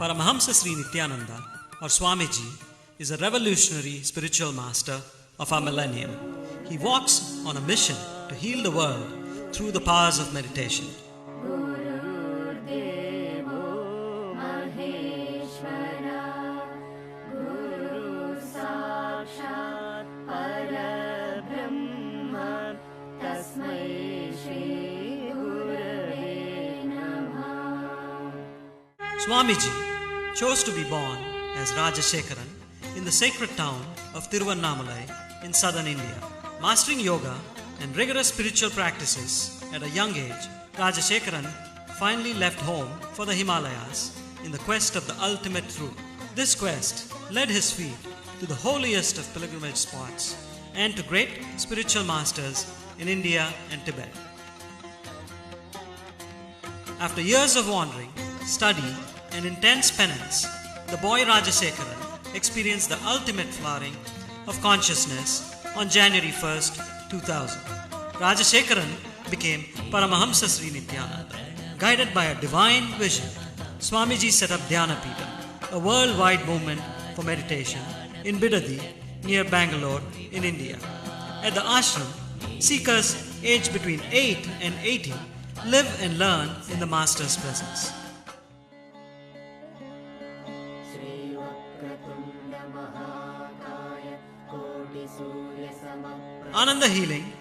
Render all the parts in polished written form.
Paramahamsa Sri Nithyananda or Swamiji is a revolutionary spiritual master of our millennium. He walks on a mission to heal the world through the powers of meditation. Swamiji chose to be born as Rajashekaran in the sacred town of Tiruvannamalai in southern India. Mastering yoga and rigorous spiritual practices at a young age, Rajashekaran finally left home for the Himalayas in the quest of the ultimate truth. This quest led his feet to the holiest of pilgrimage spots and to great spiritual masters in India and Tibet. After years of wandering, study, and intense penance, the boy Rajashekaran experienced the ultimate flowering of consciousness on January 1st, 2000. Rajashekaran became Paramahamsa Sri Nithyananda. Guided by a divine vision, Swamiji set up Dhyanapita, a worldwide movement for meditation in Bidadi near Bangalore in India. At the ashram, seekers aged between 8 and 80 live and learn in the Master's presence. Ananda healing,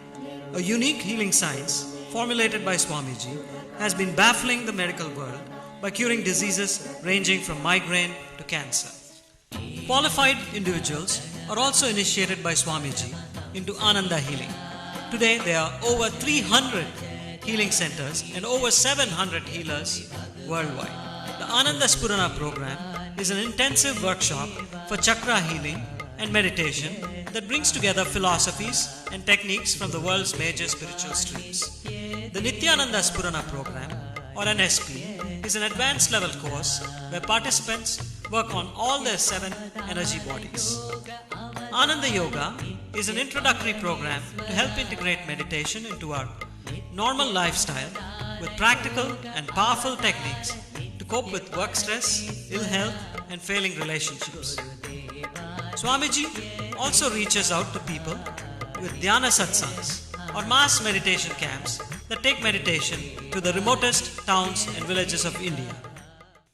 a unique healing science formulated by Swamiji, has been baffling the medical world by curing diseases ranging from migraine to cancer. Qualified individuals are also initiated by Swamiji into Ananda healing. Today there are over 300 healing centers and over 700 healers worldwide. The Ananda Spurana program is an intensive workshop for chakra healing and meditation that brings together philosophies and techniques from the world's major spiritual streams. The Nithyananda Spurana program, or an SP, is an advanced level course where participants work on all their 7 energy bodies. Ananda Yoga is an introductory program to help integrate meditation into our normal lifestyle with practical and powerful techniques to cope with work stress, ill health, and failing relationships. Swamiji also reaches out to people with dhyana satsangs or mass meditation camps that take meditation to the remotest towns and villages of India.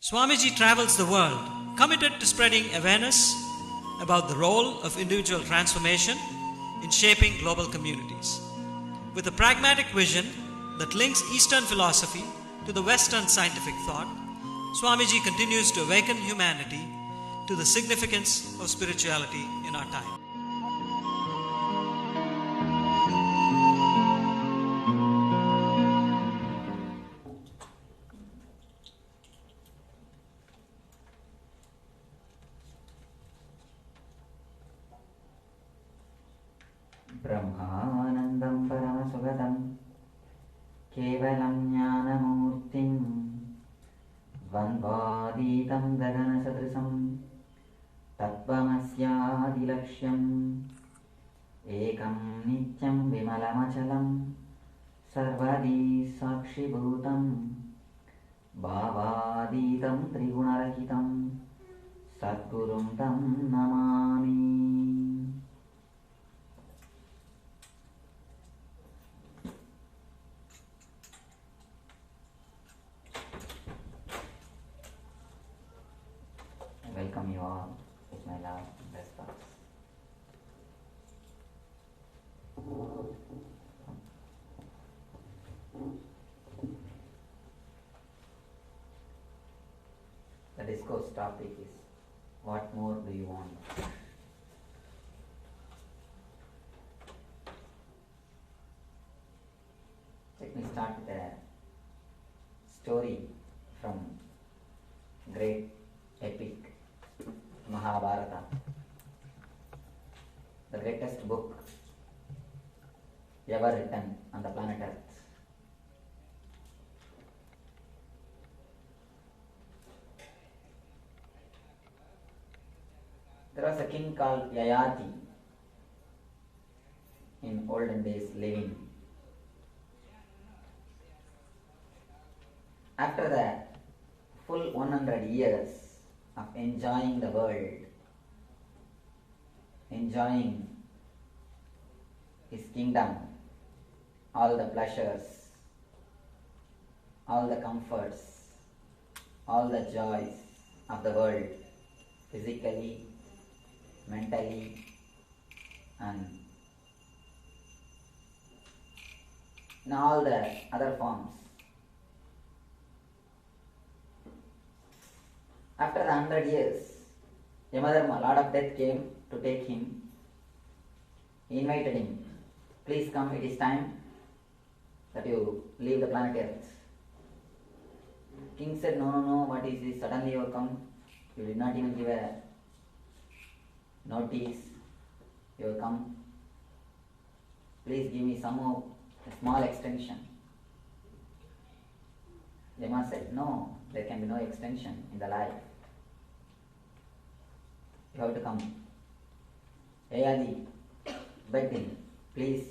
Swamiji travels the world, committed to spreading awareness about the role of individual transformation in shaping global communities. With a pragmatic vision that links Eastern philosophy to the Western scientific thought, Swamiji continues to awaken humanity to the significance of spirituality in our time. Brahmanandam Paramashivoham Kevalam Jnanamurtim Vandvadidam Gagana Sadrisam Tattvamasyaadilakshyam Ekam Nityam Vimalamachalam Sarvadi Sakshibhutam Bhavaditam Trigunarahitam Sadgurum Tam Namami. Welcome you all with my love and best thoughts. The discourse topic is, what more do you want? Let me start with a story from great epic Mahabharata, the greatest book ever written on the planet Earth. There was a king called Yayati in olden days living. After the full 100 years of enjoying the world, enjoying his kingdom, all the pleasures, all the comforts, all the joys of the world, physically, mentally, and in all the other forms. After the 100 years, Yamadharma, Lord of Death, came to take him. He invited him, please come, it is time that you leave the planet Earth. King said, no, what is this? Suddenly you have come. You did not even give a notice. You have come. Please give me some more, a small extension. Yama said, no, there can be no extension in the life. You have to come. Yayadi begged him, please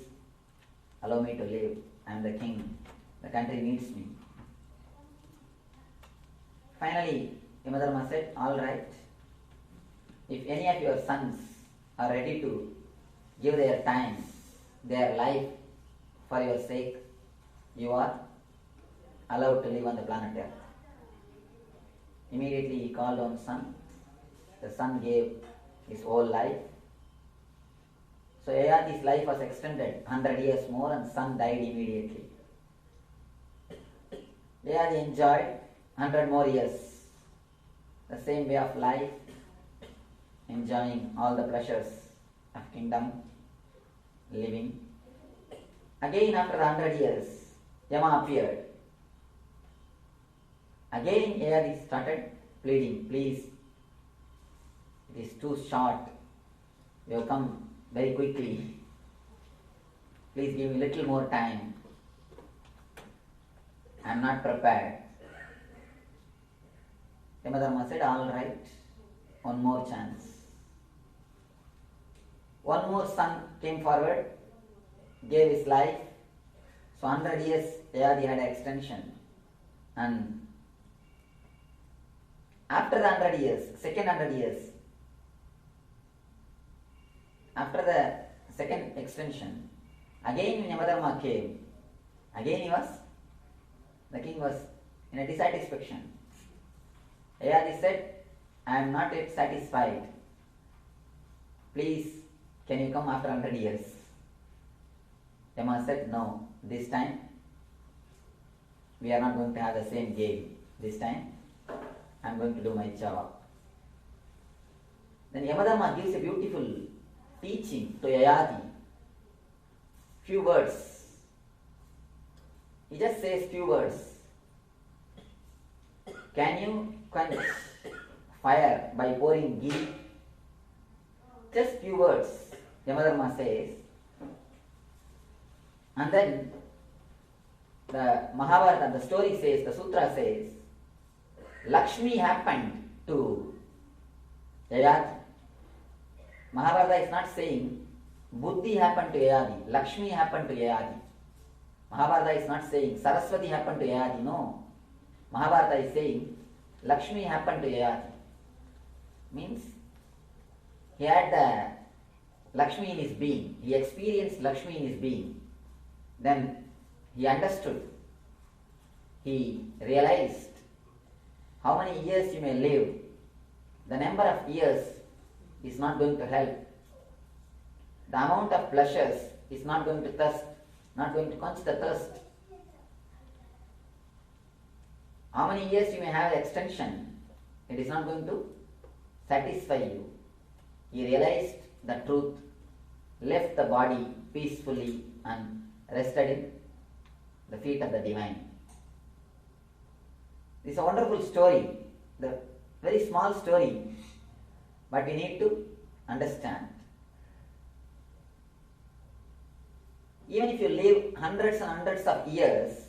allow me to live. I am the king. The country needs me. Finally, Yamadharma said, all right. If any of your sons are ready to give their time, their life for your sake, you are allowed to live on the planet Earth. Immediately he called on son. The son gave his whole life. So Yayati's life was extended 100 years more and son died immediately. Yayati enjoyed 100 more years. The same way of life, enjoying all the pleasures of kingdom, living. Again after 100 years, Yama appeared. Again Yayati started pleading, please, it is too short. You have come very quickly. Please give me little more time. I am not prepared. Yamadharma said, all right, one more chance. One more son came forward, gave his life. So 100 years Yayati had extension. And after the 100 years, second 100 years, after the second extension, again when Yamadharma came, again the king was in a dissatisfaction. Yayati said, I am not yet satisfied. Please, can you come after 100 years? Yama said, no, this time we are not going to have the same game. This time I am going to do my job. Then Yamadharma gives a beautiful teaching to Yayati. Few words. He just says few words. Can you quench fire by pouring ghee? Just few words, Yamadharma says. And then the Mahabharata, the story says, the sutra says, Lakshmi happened to Yayati. Mahabharata is not saying Buddhi happened to Yayati, Lakshmi happened to Yayati. Mahabharata is not saying Saraswati happened to Yayati, no. Mahabharata is saying Lakshmi happened to Yayati. Means he had the Lakshmi in his being. He experienced Lakshmi in his being. Then he understood. He realized how many years you may live. The number of years is not going to help. The amount of pleasures is not going to quench the thirst. How many years you may have extension, it is not going to satisfy you. He realized the truth, left the body peacefully and rested in the feet of the divine. This is a wonderful story, the very small story, but we need to understand. Even if you live hundreds and hundreds of years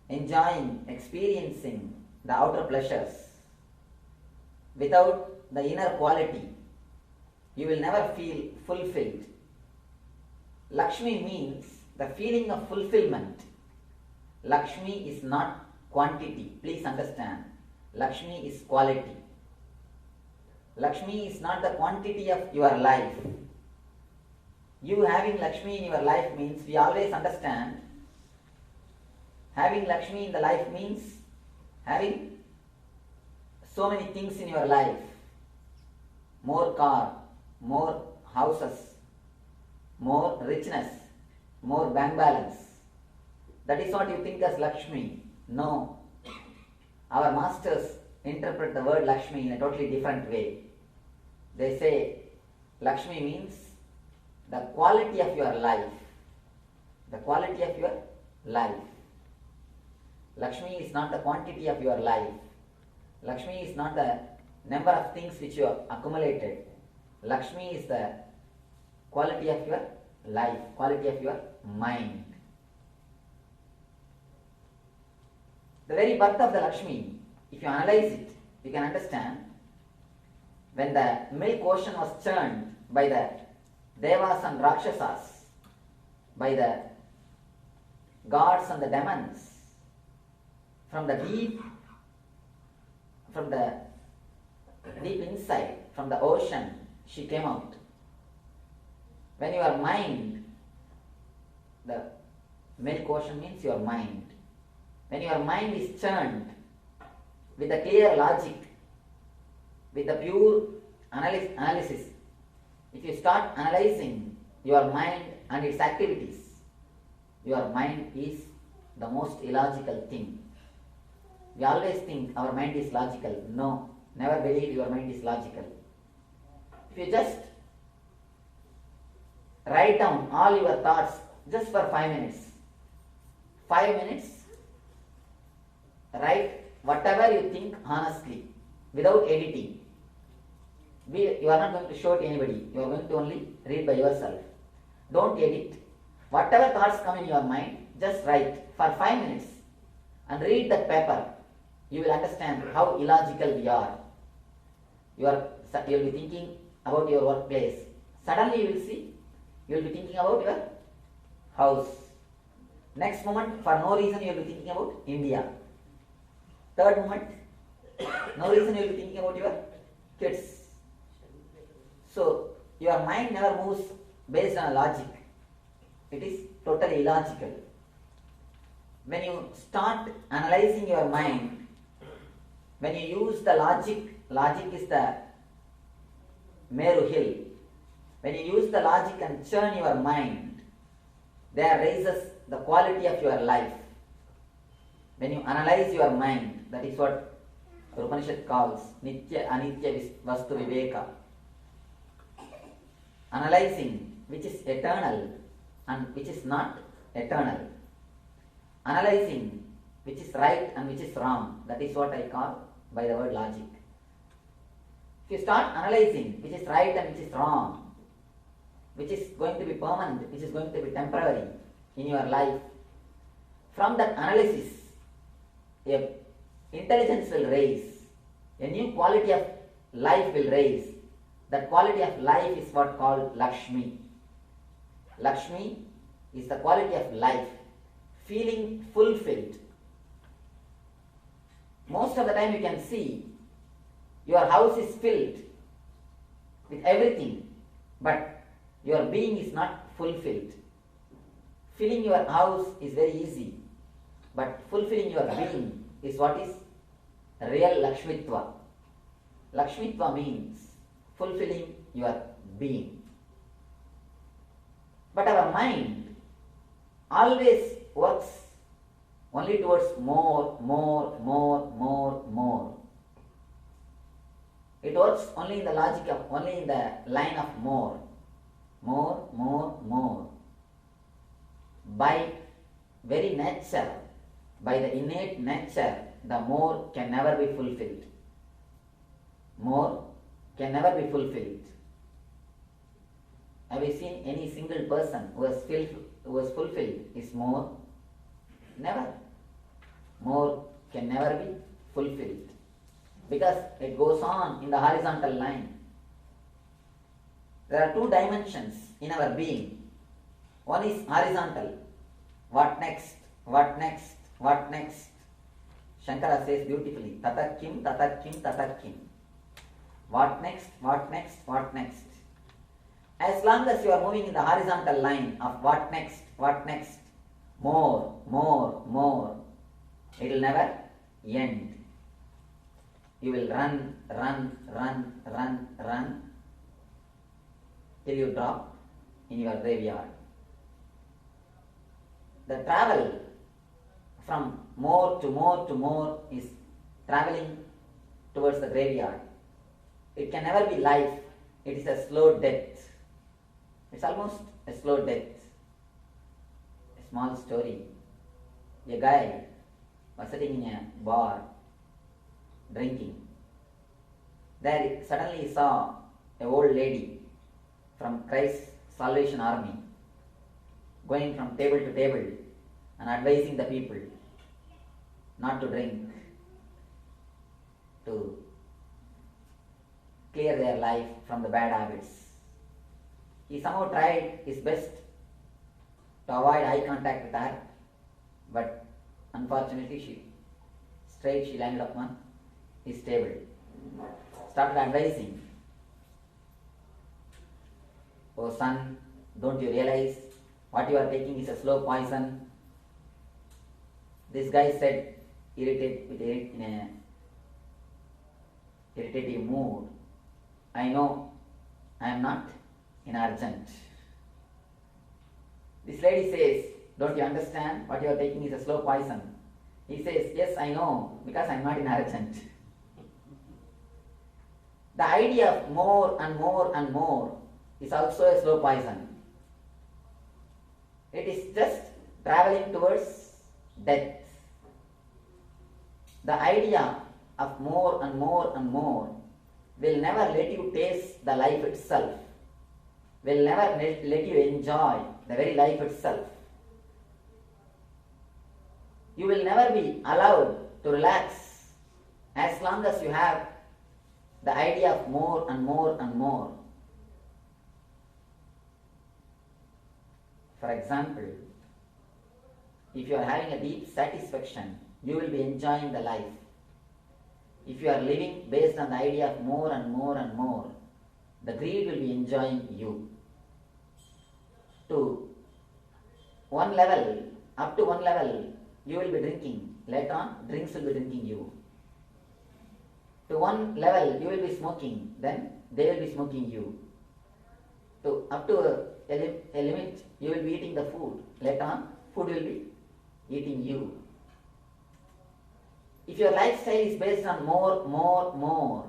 enjoying, experiencing the outer pleasures without the inner quality, you will never feel fulfilled. Lakshmi means the feeling of fulfillment. Lakshmi is not quantity. Please understand. Lakshmi is quality. Lakshmi is not the quantity of your life. You having Lakshmi in your life means, we always understand, having Lakshmi in the life means having so many things in your life. More car, more houses, more richness, more bank balance. That is what you think as Lakshmi. No. Our masters interpret the word Lakshmi in a totally different way. They say Lakshmi means the quality of your life. The quality of your life. Lakshmi is not the quantity of your life. Lakshmi is not the number of things which you have accumulated. Lakshmi is the quality of your life, quality of your mind. The very birth of the Lakshmi, if you analyze it, you can understand. When the milk ocean was churned by the Devas and Rakshasas, by the gods and the demons, from the deep inside, from the ocean, she came out. When your mind, the milk ocean means your mind. When your mind is churned with a clear logic, with a pure analysis, if you start analyzing your mind and its activities, your mind is the most illogical thing. We always think our mind is logical. No, never believe your mind is logical. If you just write down all your thoughts just for 5 minutes, 5 minutes, write whatever you think honestly, without editing. You are not going to show to anybody. You are going to only read by yourself. Don't edit. Whatever thoughts come in your mind, just write for 5 minutes and read that paper. You will understand how illogical we are. You will be thinking about your workplace. Suddenly you will see, you will be thinking about your house. Next moment, for no reason, you will be thinking about India. Third moment, no reason, you will be thinking about your kids. So, your mind never moves based on logic. It is totally illogical. When you start analyzing your mind, when you use the logic is the Meru hill. When you use the logic and churn your mind, there rises the quality of your life. When you analyze your mind, that is what Upanishad calls Nitya Anitya Vastu Viveka. Analyzing which is eternal and which is not eternal. Analyzing which is right and which is wrong. That is what I call by the word logic. If you start analyzing which is right and which is wrong, which is going to be permanent, which is going to be temporary in your life, from that analysis, a intelligence will raise, a new quality of life will raise. That quality of life is what called Lakshmi. Lakshmi is the quality of life, feeling fulfilled. Most of the time you can see your house is filled with everything, but your being is not fulfilled. Filling your house is very easy, but fulfilling your being is what is real Lakshmitva. Lakshmitva means fulfilling your being. But our mind always works only towards more. It works only in the logic of, only in the line of more. By very nature, by the innate nature the more can never be fulfilled. More can never be fulfilled. Have you seen any single person who has fulfilled his more? Never. More can never be fulfilled. Because it goes on in the horizontal line. There are two dimensions in our being. One is horizontal. What next? What next? What next? Shankara says beautifully, Tatakim, Tatakim, Tatakim. What next? What next? What next? As long as you are moving in the horizontal line of what next, more, more, more, it will never end. You will run, run, run, run, run till you drop in your graveyard. The travel from more to more to more is traveling towards the graveyard. It can never be life. It is a slow death. It's almost a slow death. A small story. A guy was sitting in a bar drinking. There suddenly he saw a old lady from Christ's Salvation Army going from table to table and advising the people not to drink, to clear their life from the bad habits. He somehow tried his best to avoid eye contact with her, but unfortunately she landed upon his table. Started advising, "Oh son, don't you realize what you are taking is a slow poison?" This guy said, in a irritative mood, "I know I am not in urgent." This lady says, "Don't you understand? What you are taking is a slow poison." He says, "Yes, I know, because I am not in urgent." The idea of more and more and more is also a slow poison. It is just traveling towards death. The idea of more and more and more will never let you taste the life itself, will never let you enjoy the very life itself. You will never be allowed to relax as long as you have the idea of more and more and more. For example, if you are having a deep satisfaction, you will be enjoying the life. If you are living based on the idea of more and more and more, the greed will be enjoying you. To one level, up to one level, you will be drinking. Later on, drinks will be drinking you. To one level, you will be smoking. Then they will be smoking you. Up to a limit, you will be eating the food. Later on, food will be eating you. If your lifestyle is based on more, more, more,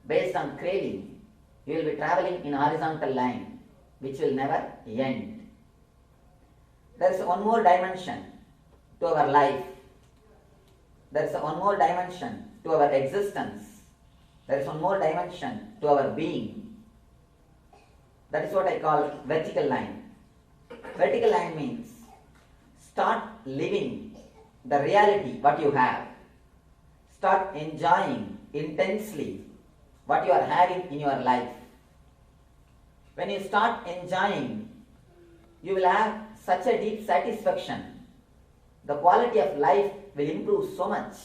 based on craving, you will be traveling in a horizontal line, which will never end. There is one more dimension to our life. There is one more dimension to our existence. There is one more dimension to our being. That is what I call vertical line. Vertical line means start living the reality what you have. Start enjoying intensely what you are having in your life. When you start enjoying, you will have such a deep satisfaction. The quality of life will improve so much.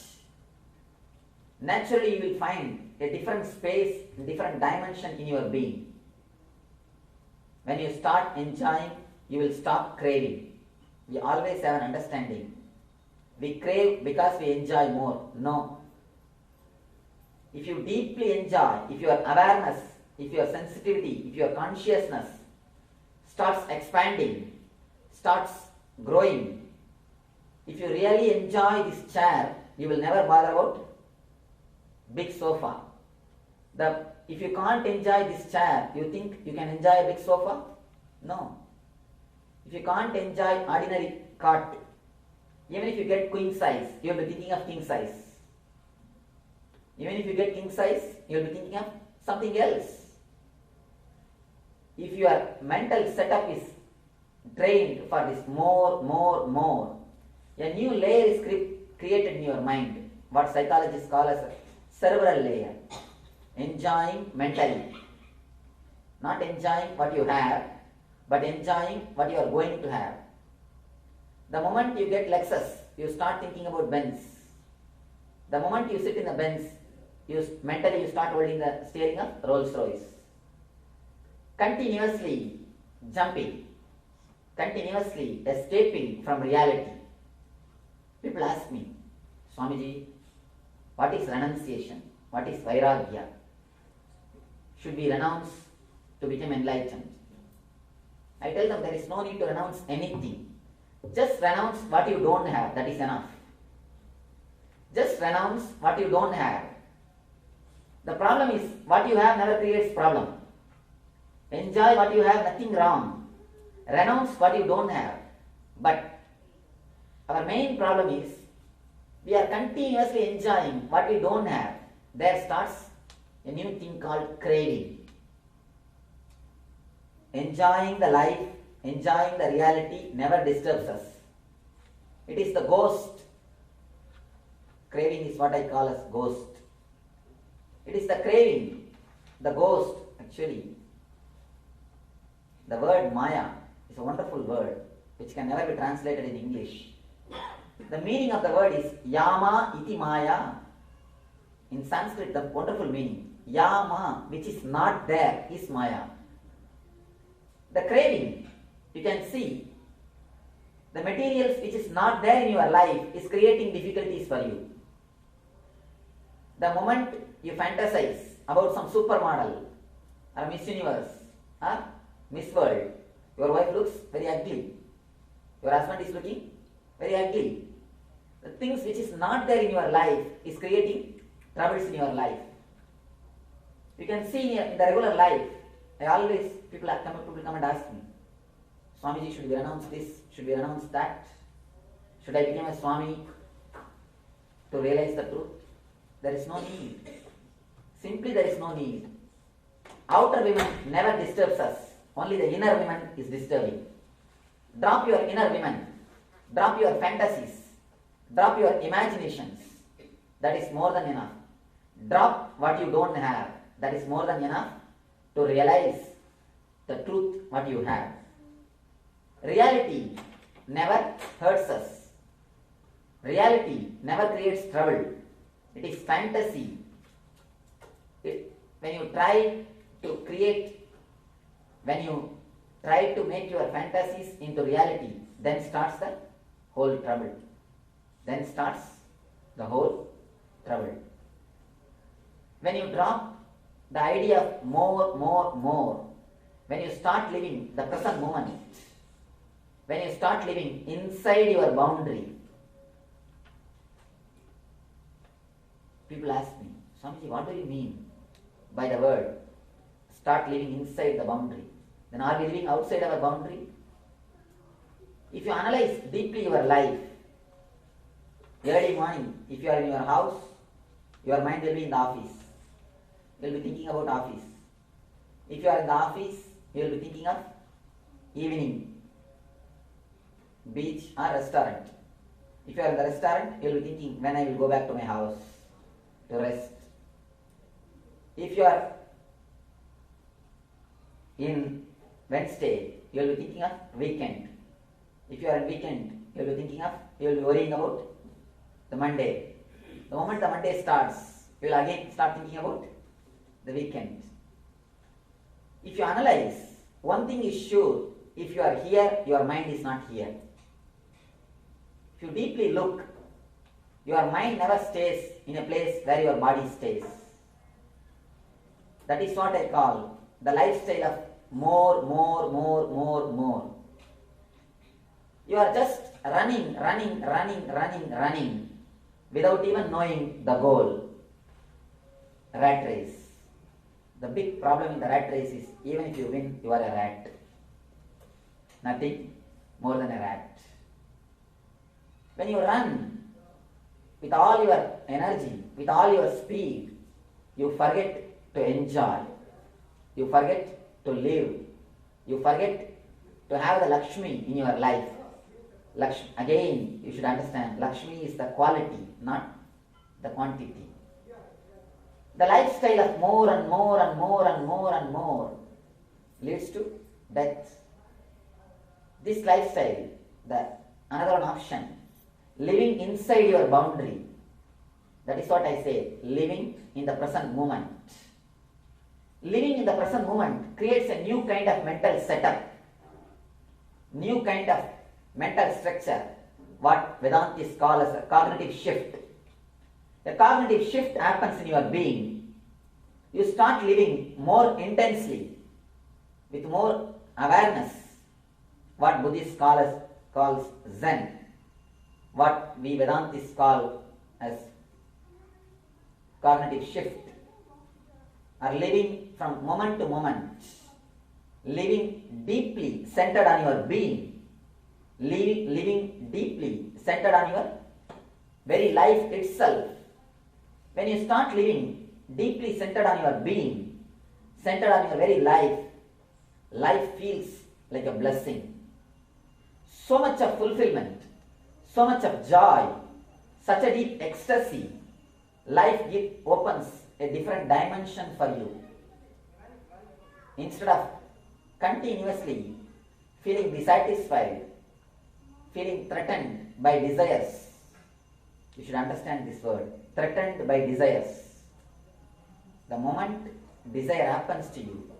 Naturally, you will find a different space, different dimension in your being. When you start enjoying, you will stop craving. We always have an understanding. We crave because we enjoy more. No. If you deeply enjoy, if your awareness, if your sensitivity, if your consciousness starts expanding, starts growing, if you really enjoy this chair, you will never bother about big sofa. If you can't enjoy this chair, you think you can enjoy a big sofa? No. If you can't enjoy ordinary cot, Even if you get queen size, you will be thinking of king size. Even if you get king size, you will be thinking of something else. If your mental setup is trained for this more, a new layer is created in your mind, what psychologists call as a cerebral layer. Enjoying mentally. Not enjoying what you have, but enjoying what you are going to have. The moment you get Lexus, you start thinking about Benz. The moment you sit in the Benz, mentally you start holding the steering of Rolls Royce. Continuously jumping, continuously escaping from reality. People ask me, Swamiji, what is renunciation? What is vairagya? Should we renounce to become enlightened? I tell them there is no need to renounce anything. Just renounce what you don't have, that is enough. Just renounce what you don't have. The problem is, what you have never creates problem. Enjoy what you have, nothing wrong. Renounce what you don't have. But our main problem is, we are continuously enjoying what we don't have. There starts a new thing called craving. Enjoying the life, enjoying the reality never disturbs us. It is the ghost. Craving is what I call as ghost. It is the craving, the ghost actually. The word Maya is a wonderful word which can never be translated in English. The meaning of the word is Yama iti Maya. In Sanskrit, the wonderful meaning, Yama, which is not there, is Maya. The craving, you can see, the materials which is not there in your life is creating difficulties for you. The moment you fantasize about some supermodel or Miss Universe or Miss World, your wife looks very ugly. Your husband is looking very ugly. The things which is not there in your life is creating troubles in your life. You can see in the regular life, people come and ask me, Swamiji, should we renounce this? Should we renounce that? Should I become a Swami to realize the truth? There is no need. Simply there is no need. Outer women never disturbs us. Only the inner women is disturbing. Drop your inner women. Drop your fantasies. Drop your imaginations. That is more than enough. Drop what you don't have. That is more than enough to realize the truth what you have. Reality never hurts us. Reality never creates trouble. It is fantasy. When you try to make your fantasies into reality, then starts the whole trouble. When you drop the idea of more, when you start living the present moment, when you start living inside your boundary, people ask me, Swamiji, what do you mean by the word start living inside the boundary? Then are we living outside our boundary? If you analyze deeply your life, early morning, if you are in your house, your mind will be in the office. You will be thinking about office. If you are in the office, you will be thinking of evening, beach or restaurant. If you are in the restaurant, you will be thinking when I will go back to my house to rest. If you are in Wednesday, you will be thinking of weekend. If you are in weekend, you will be worrying about the Monday. The moment the Monday starts, you will again start thinking about the weekend. If you analyze, one thing is sure, if you are here, your mind is not here. If you deeply look, your mind never stays in a place where your body stays. That is what I call the lifestyle of more. You are just running without even knowing the goal. Rat race. The big problem in the rat race is even if you win, you are a rat. Nothing more than a rat. When you run with all your energy, with all your speed, you forget to enjoy. You forget to live. You forget to have the Lakshmi in your life. Again, you should understand, Lakshmi is the quality, not the quantity. The lifestyle of more and more and more and more and more leads to death. This lifestyle, another option, living inside your boundary, that is what I say, living in the present moment. Living in the present moment creates a new kind of mental setup, new kind of mental structure, what Vedantists call as a cognitive shift. The cognitive shift happens in your being. You start living more intensely, with more awareness, what Buddhists calls Zen, what we Vedantists call as cognitive shift, are living from moment to moment, living deeply centered on your being, living deeply centered on your very life itself. When you start living deeply centered on your being, centered on your very life, life feels like a blessing. So much of fulfillment, so much of joy, such a deep ecstasy. Life opens a different dimension for you. Instead of continuously feeling dissatisfied, feeling threatened by desires, you should understand this word, threatened by desires. The moment desire happens to you,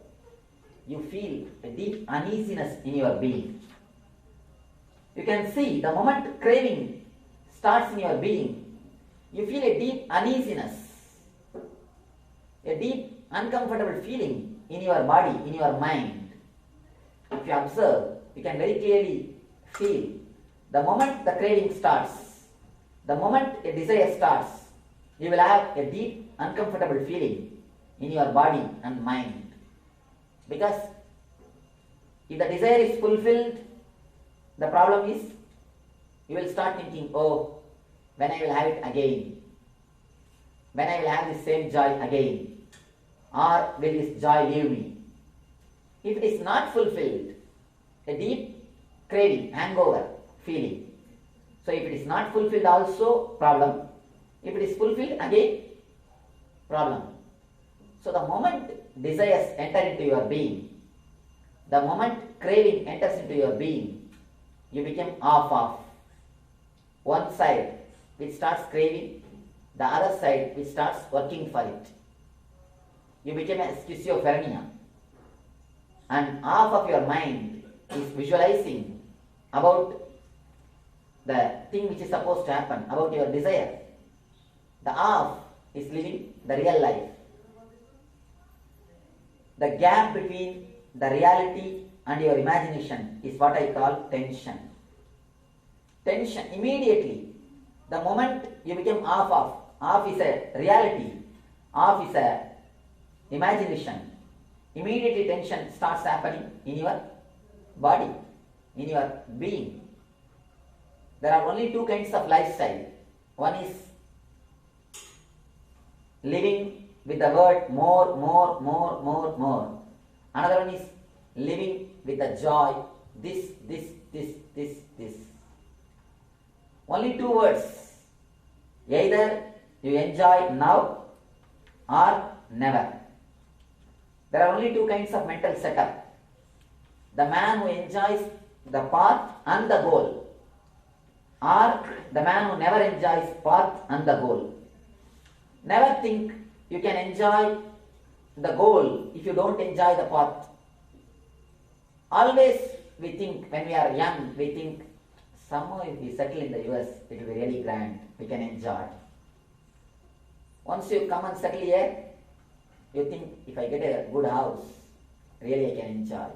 you feel a deep uneasiness in your being. You can see the moment craving starts in your being, you feel a deep uneasiness, a deep uncomfortable feeling in your body, in your mind. If you observe, you can very clearly feel the moment the craving starts, the moment a desire starts, you will have a deep uncomfortable feeling in your body and mind. Because if the desire is fulfilled, the problem is you will start thinking, oh, when I will have it again, when I will have the same joy again, or will this joy leave me? If it is not fulfilled, a deep craving, hangover feeling. So if it is not fulfilled also, problem. If it is fulfilled, again, problem. So the moment desires enter into your being, the moment craving enters into your being, you become off. One side which starts craving, the other side which starts working for it. You become a schizophrenia. And half of your mind is visualizing about the thing which is supposed to happen, about your desire. The half is living the real life. The gap between the reality and your imagination is what I call tension. Tension, immediately, the moment you become half is a reality, half is a imagination, immediately tension starts happening in your body, in your being. There are only two kinds of lifestyle. One is living with the word more. Another one is living with the joy, this. Only two words. Either you enjoy now or never. There are only two kinds of mental setup. The man who enjoys the path and the goal, or the man who never enjoys path and the goal. Never think you can enjoy the goal if you don't enjoy the path. Always we think, when we are young, we think, somehow if we settle in the US, it will be really grand, we can enjoy. Once you come and settle here, you think, if I get a good house, really I can enjoy.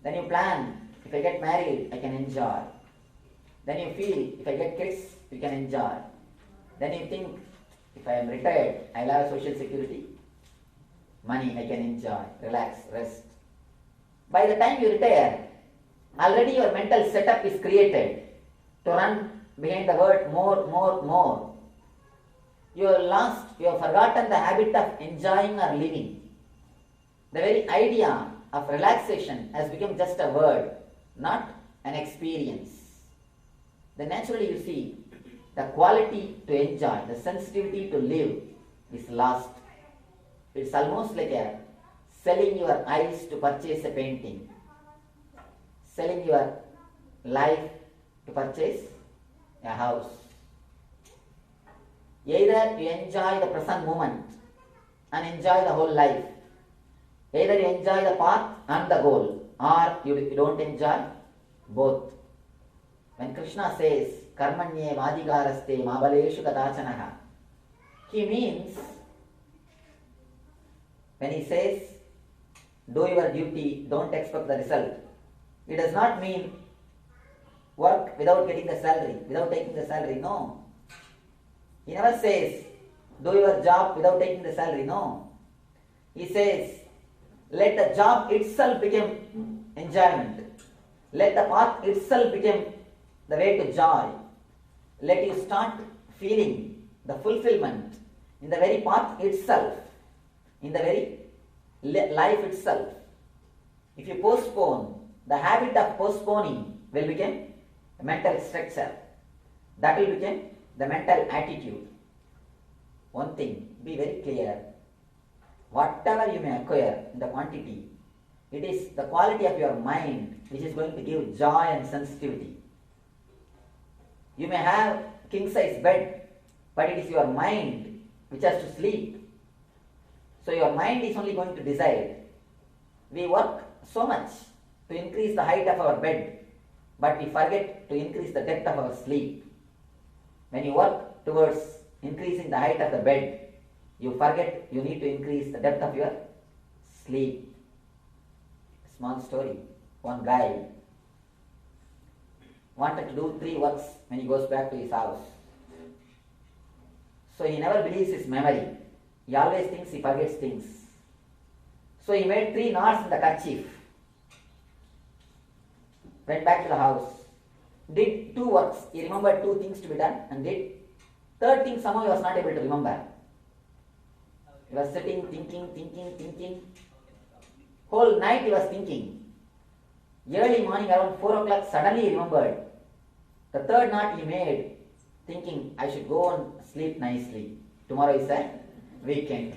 Then you plan, if I get married, I can enjoy. Then you feel, if I get kids, we can enjoy. Then you think, if I am retired, I will have social security, money, I can enjoy, relax, rest. By the time you retire, already your mental setup is created to run behind the word more. You have lost, you have forgotten the habit of enjoying or living. The very idea of relaxation has become just a word, not an experience. Then naturally you see, the quality to enjoy, the sensitivity to live is lost. It's almost like a selling your eyes to purchase a painting, selling your life to purchase a house. Either you enjoy the present moment and enjoy the whole life, either you enjoy the path and the goal, or you don't enjoy both. When Krishna says, Karmanye vadhikaraste mabaleshu kadachanaha, he means, when he says, do your duty, don't expect the result, it does not mean work without getting the salary, without taking the salary, no. He never says, do your job without taking the salary, no. He says, let the job itself become enjoyment. Let the path itself become the way to joy. Let you start feeling the fulfillment in the very path itself, in the very life itself. If you postpone, the habit of postponing will become a mental structure. That will become the mental attitude. One thing, be very clear. Whatever you may acquire in the quantity, it is the quality of your mind which is going to give joy and sensitivity. You may have king size bed, but it is your mind which has to sleep. So your mind is only going to decide. We work so much to increase the height of our bed, but we forget to increase the depth of our sleep. When you work towards increasing the height of the bed, you forget you need to increase the depth of your sleep. Small story. One guy wanted to do 3 works when he goes back to his house. So he never believes his memory. He always thinks he forgets things. So he made 3 knots in the kerchief. Went back to the house. Did 2 works. He remembered 2 things to be done and did. 3rd thing somehow he was not able to remember. He was sitting, thinking. Whole night he was thinking. Early morning around 4 o'clock suddenly he remembered. The 3rd knot he made, thinking I should go and sleep nicely. Tomorrow is a weekend.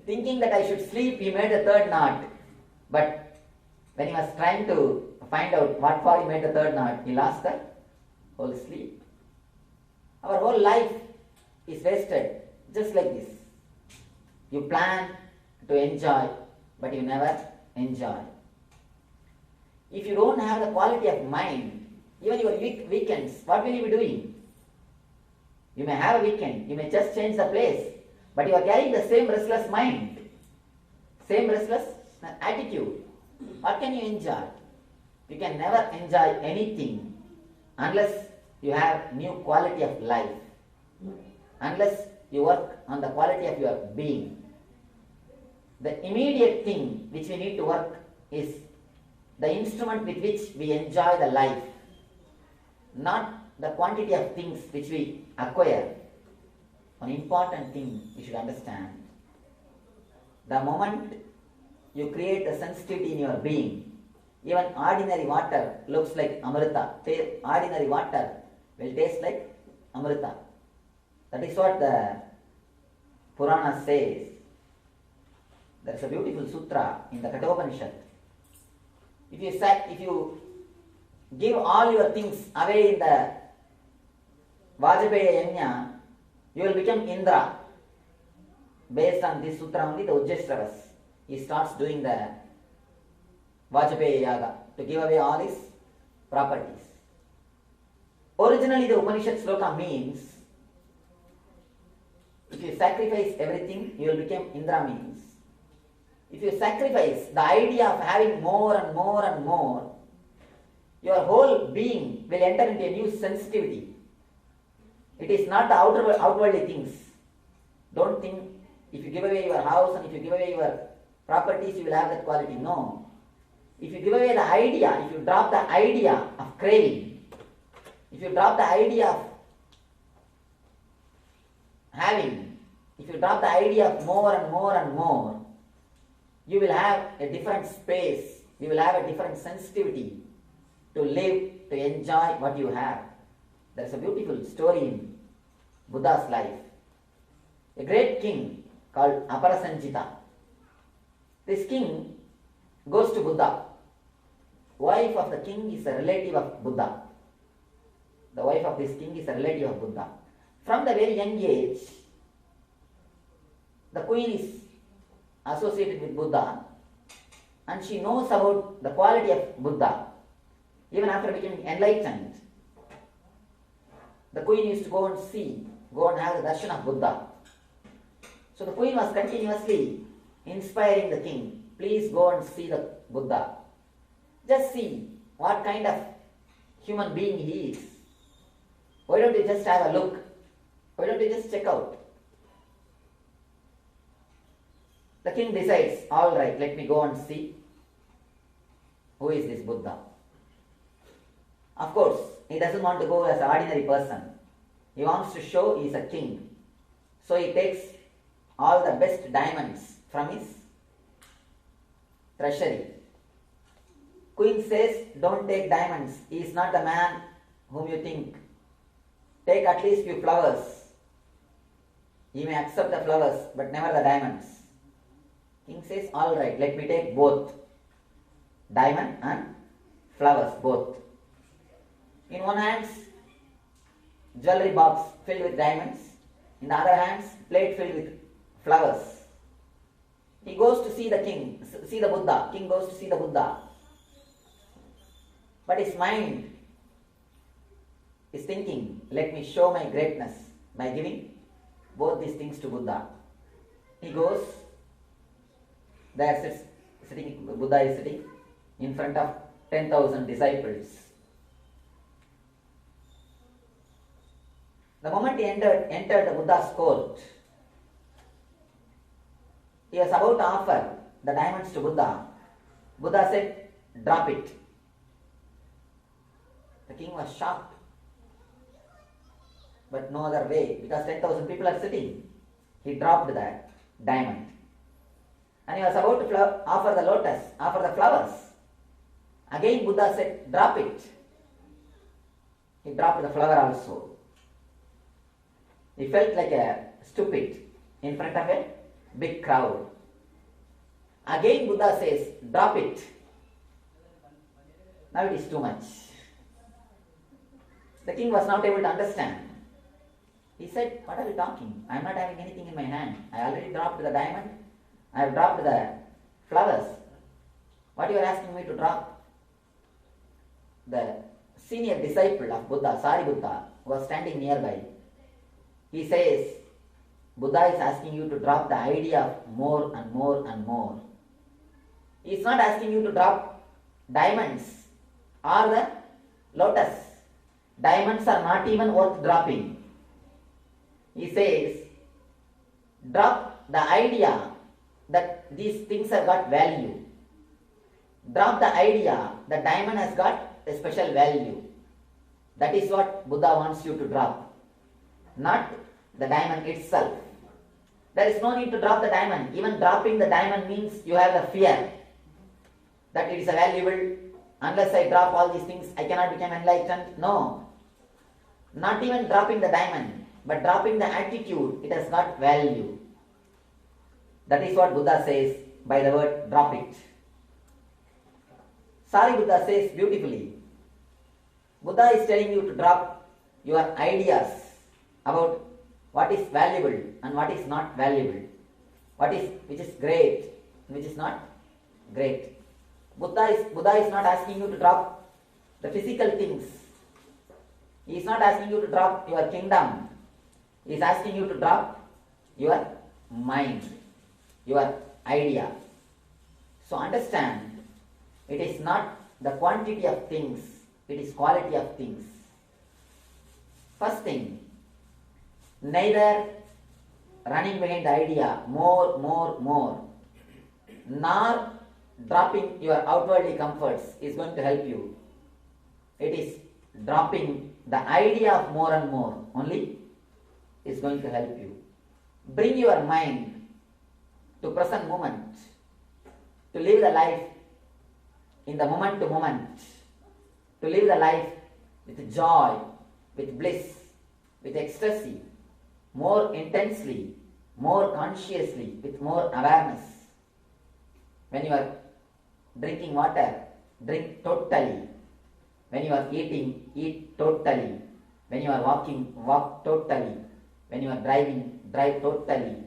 Thinking that I should sleep, he made the 3rd knot. But when he was trying to find out what for he made the 3rd knot, he lost the whole sleep. Our whole life is wasted just like this. You plan to enjoy, but you never enjoy. If you don't have the quality of mind, even your weekends, what will you be doing? You may have a weekend, you may just change the place, but you are carrying the same restless mind, same restless attitude. What can you enjoy? You can never enjoy anything unless you have new quality of life, unless you work on the quality of your being. The immediate thing which we need to work is the instrument with which we enjoy the life, not the quantity of things which we acquire. One important thing you should understand. The moment you create a sensitivity in your being, even ordinary water looks like amrita. Ordinary water will taste like amrita. That is what the Purana says. There is a beautiful sutra in the Kathopanishad. If you give all your things away in the Vajpaya Yajna, you will become Indra. Based on this sutra only, the Ujjastravas, he starts doing the Vajpaya Yaga to give away all his properties. Originally the Upanishad sloka means, if you sacrifice everything, you will become Indra means. If you sacrifice the idea of having more and more and more, your whole being will enter into a new sensitivity. It is not the outwardly things. Don't think if you give away your house and if you give away your properties, you will have that quality. No. If you give away the idea, if you drop the idea of craving, you drop the idea of having, if you drop the idea of more and more and more, you will have a different space, you will have a different sensitivity to live, to enjoy what you have. There is a beautiful story in Buddha's life. A great king called Aparasanjita. This king goes to Buddha. Wife of the king is a relative of Buddha. The wife of this king is a relative of Buddha. From the very young age, the queen is associated with Buddha and she knows about the quality of Buddha. Even after becoming enlightened, the queen used to go and have the darshan of Buddha. So the queen was continuously inspiring the king, please go and see the Buddha. Just see what kind of human being he is. Why don't you just have a look? Why don't you just check out? The king decides, all right, let me go and see who is this Buddha. Of course, he doesn't want to go as an ordinary person. He wants to show he is a king. So he takes all the best diamonds from his treasury. Queen says, don't take diamonds. He is not the man whom you think. Take at least few flowers. He may accept the flowers, but never the diamonds. King says, all right, let me take both. Diamond and flowers, both. In one hand, jewelry box filled with diamonds. In the other hand, plate filled with flowers. He goes to see the king, see the Buddha. King goes to see the Buddha. But his mind is thinking, let me show my greatness by giving both these things to Buddha. He goes, there Buddha is sitting in front of 10,000 disciples. The moment he entered the Buddha's court, he was about to offer the diamonds to Buddha. Buddha said, drop it. The king was shocked, but no other way, because 10,000 people are sitting. He dropped that diamond. And he was about to offer the flowers. Again Buddha said, drop it. He dropped the flower also. He felt like a stupid in front of a big crowd. Again Buddha says, drop it. Now it is too much. The king was not able to understand. He said, what are you talking? I am not having anything in my hand. I already dropped the diamond. I have dropped the flowers. What you are asking me to drop? The senior disciple of Buddha, Sariputta, was standing nearby. He says, Buddha is asking you to drop the idea of more and more and more. He is not asking you to drop diamonds or the lotus. Diamonds are not even worth dropping. He says, drop the idea that these things have got value. Drop the idea that diamond has got a special value. That is what Buddha wants you to drop. Not the diamond itself. There is no need to drop the diamond. Even dropping the diamond means you have the fear that it is a valuable. Unless I drop all these things, I cannot become enlightened. No. Not even dropping the diamond, but dropping the attitude, it has got value. That is what Buddha says by the word drop it. Sariputta says beautifully, Buddha is telling you to drop your ideas about what is valuable and what is not valuable, which is great and which is not great. Buddha is not asking you to drop the physical things. He is not asking you to drop your kingdom. He is asking you to drop your mind, your idea. So understand, it is not the quantity of things, it is quality of things. First thing, neither running behind the idea more, nor dropping your outwardly comforts is going to help you. It is dropping the idea of more and more only is going to help you. Bring your mind to present moment, to live the life in the moment to moment, to live the life with joy, with bliss, with ecstasy, more intensely, more consciously, with more awareness. When you are drinking water, drink totally. When you are eating, eat totally. When you are walking, walk totally. When you are driving, drive totally.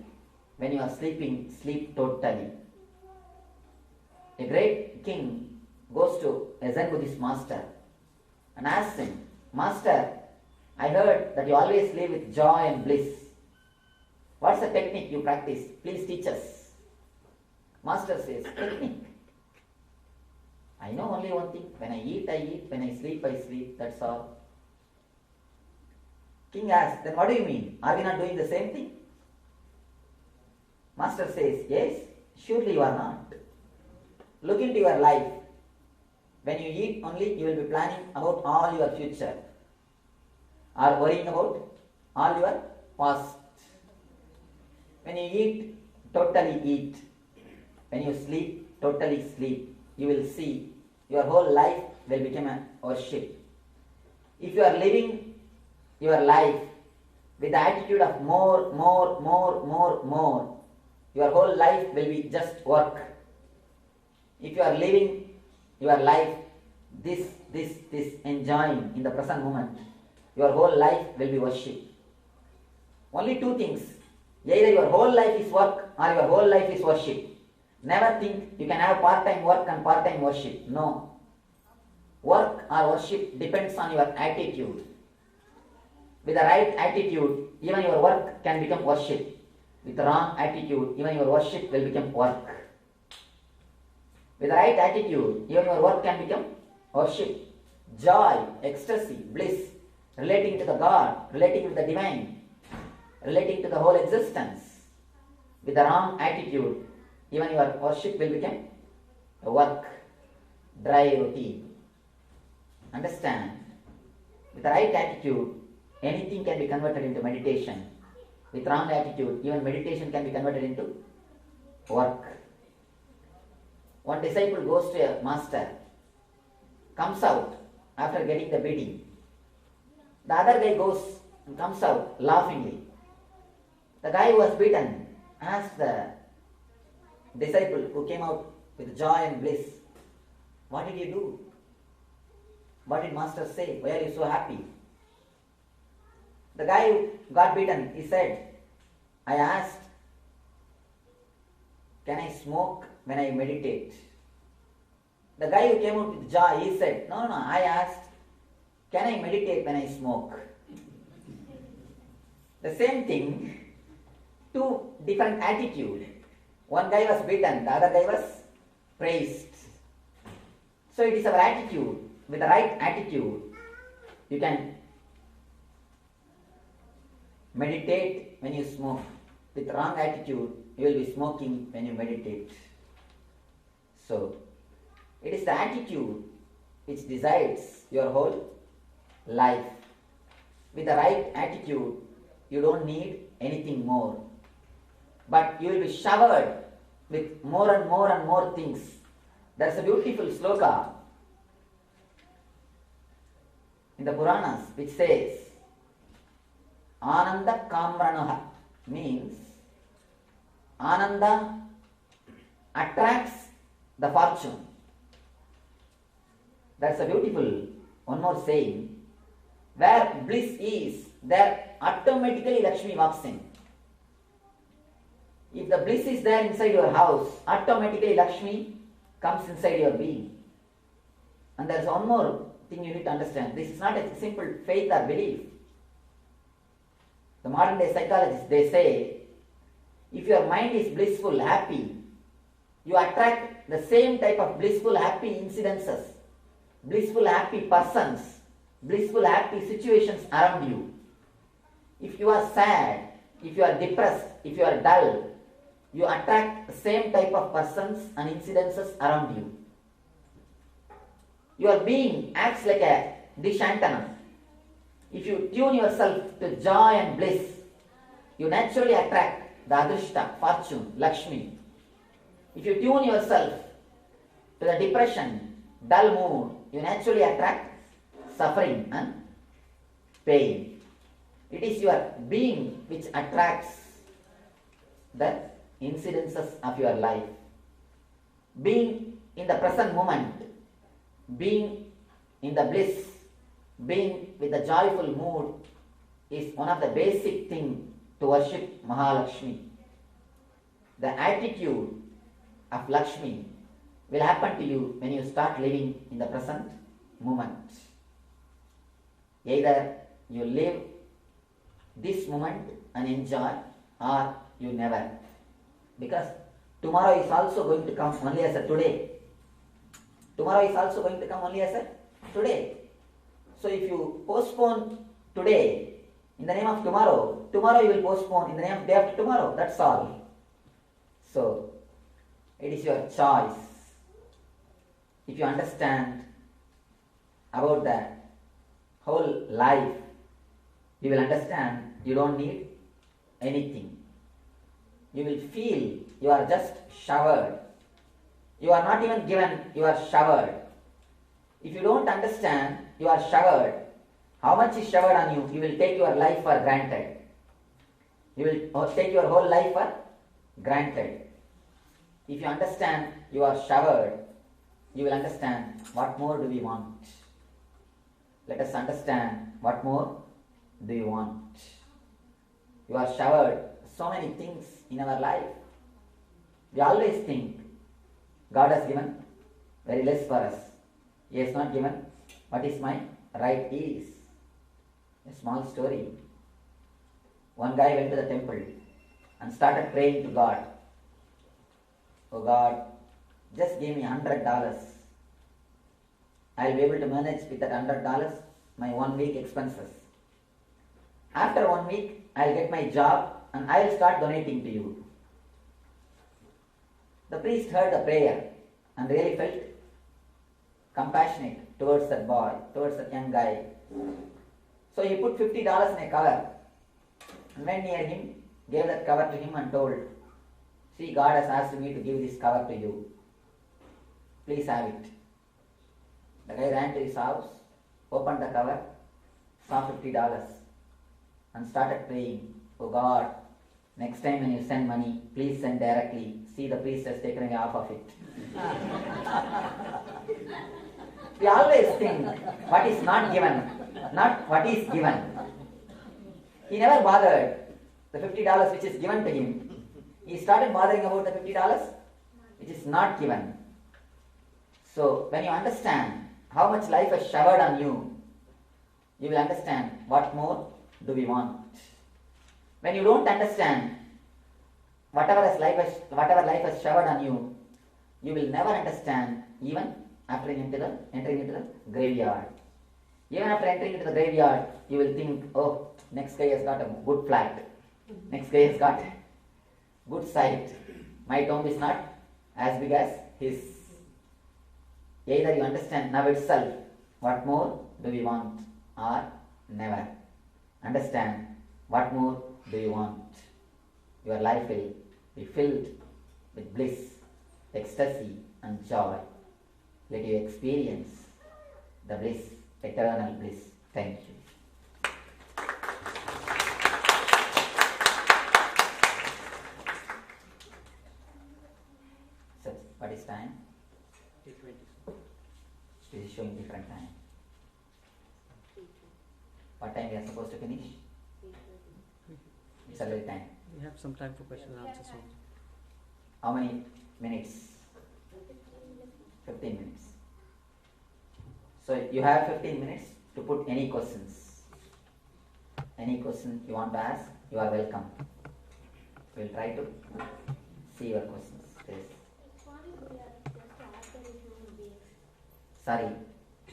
When you are sleeping, sleep totally. A great king goes to a Zen Buddhist master and asks him, Master, I heard that you always live with joy and bliss. What's the technique you practice? Please teach us. Master says, technique. I know only one thing. When I eat, I eat. When I sleep, that's all. King asks, then what do you mean? Are we not doing the same thing? Master says, yes, surely you are not. Look into your life. When you eat only, you will be planning about all your future, or worrying about all your past. When you eat, totally eat. When you sleep, totally sleep. You will see your whole life will become a worship. If you are living your life with the attitude of more, your whole life will be just work. If you are living your life this enjoying in the present moment, your whole life will be worship. Only two things. Either your whole life is work or your whole life is worship. Never think you can have part-time work and part-time worship. No. Work or worship depends on your attitude. With the right attitude, even your work can become worship. With the wrong attitude, even your worship will become work. With the right attitude, even your work can become worship. Joy, ecstasy, bliss, relating to the God, relating to the divine, relating to the whole existence. With the wrong attitude, even your worship will become a work, dry routine. Understand? With the right attitude, anything can be converted into meditation. With wrong attitude, even meditation can be converted into work. One disciple goes to a master, comes out after getting the beating. The other guy goes and comes out laughingly. The guy who was beaten asked the disciple who came out with joy and bliss, what did you do? What did master say? Why are you so happy? The guy who got beaten, he said, I asked, can I smoke when I meditate? The guy who came out with joy, he said, no, I asked, can I meditate when I smoke? The same thing, two different attitudes. One guy was beaten, the other guy was praised. So it is our attitude. With the right attitude, you can meditate when you smoke. With wrong attitude, you will be smoking when you meditate. So, it is the attitude which decides your whole life. With the right attitude, you don't need anything more. But you will be showered with more and more things. There is a beautiful sloka in the Puranas which says, Ananda Kamranaha, means Ananda attracts the fortune. That's a beautiful one more saying. Where bliss is, there automatically Lakshmi walks in. If the bliss is there inside your house, automatically Lakshmi comes inside your being. And there's one more thing you need to understand. This is not a simple faith or belief. The modern day psychologists, they say, if your mind is blissful, happy, you attract the same type of blissful, happy incidences, blissful, happy persons, blissful, happy situations around you. If you are sad, if you are depressed, if you are dull, you attract the same type of persons and incidences around you. Your being acts like a dish antenna. If you tune yourself to joy and bliss, you naturally attract the adrishta, fortune, Lakshmi. If you tune yourself to the depression, dull mood, you naturally attract suffering and pain. It is your being which attracts the incidences of your life. Being in the present moment, being in the bliss, being with a joyful mood is one of the basic things to worship Mahalakshmi. The attitude of Lakshmi will happen to you when you start living in the present moment. Either you live this moment and enjoy, or you never. Because tomorrow is also going to come only as a today. Tomorrow is also going to come only as a today. So if you postpone today in the name of tomorrow, tomorrow you will postpone in the name of day after tomorrow. That's all. So it is your choice. If you understand about the whole life, you will understand you don't need anything. You will feel you are just showered. You are not even given, you are showered. If you don't understand you are showered, how much is showered on you, you will take your life for granted. You will take your whole life for granted. If you understand you are showered, you will understand what more do we want. Let us understand what more do you want. You are showered so many things in our life. We always think God has given very less for us. He has not given what is my right is. A small story. One guy went to the temple and started praying to God. Oh God, just give me $100. I will be able to manage with that $100 my 1 week expenses. After 1 week, I will get my job and I will start donating to you. The priest heard the prayer and really felt compassionate towards that boy, towards that young guy. So he put $50 in a cover and went near him, gave that cover to him and told, see, God has asked me to give this cover to you. Please have it. The guy ran to his house, opened the cover, saw $50 and started praying, oh God, next time when you send money, please send directly. See, the priest has taken away half of it. We always think what is not given, not what is given. He never bothered the $50 which is given to him. He started bothering about the $50 which is not given. So when you understand how much life has showered on you, you will understand what more do we want. When you don't understand whatever life has showered on you, you will never understand even after entering into the graveyard. Even after entering into the graveyard, you will think, oh, next guy has got a good flat. Next guy has got good sight. My tomb is not as big as his. Either you understand now itself, what more do we want, or never. Understand what more do you want. Your life will be filled with bliss, ecstasy and joy. Let you experience the bliss, eternal bliss. Thank you. So, what is time? 8:20. It is showing different time. What time we are supposed to finish? It's already time. We have some time for question and answers. How many minutes? 15 minutes. So you have 15 minutes to put any questions. Any question you want to ask, you are welcome. We'll try to see your questions. Yes. We are just ordinary human beings. Sorry,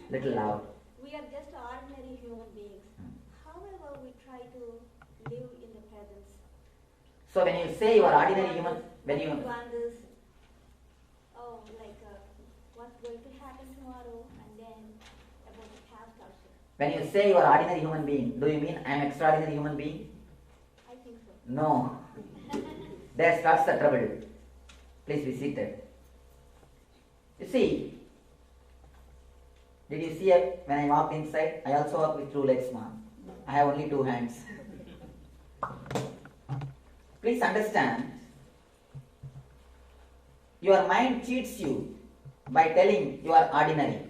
little loud. We are just ordinary human beings. However, we try to live in the presence. So when you say you are ordinary human, when you wonders, like what's going to happen tomorrow, and then about the past also. When you say you are ordinary human being, do you mean I am extraordinary human being? I think so. No. There starts the trouble. Please be seated. You see, did you see when I walked inside? I also walk with 2 legs, ma. I have only 2 hands. Please understand, your mind cheats you by telling you are ordinary.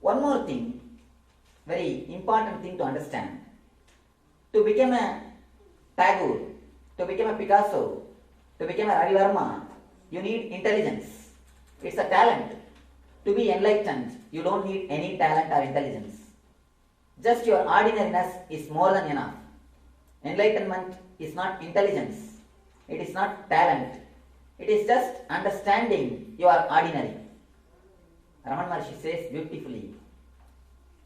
One more thing, very important thing to understand. To become a Tagore, to become a Picasso, to become a Ravi Verma, you need intelligence. It's a talent. To be enlightened, you don't need any talent or intelligence. Just your ordinariness is more than enough. Enlightenment is not intelligence. It is not talent. It is just understanding you are ordinary. Ramana Maharshi says beautifully,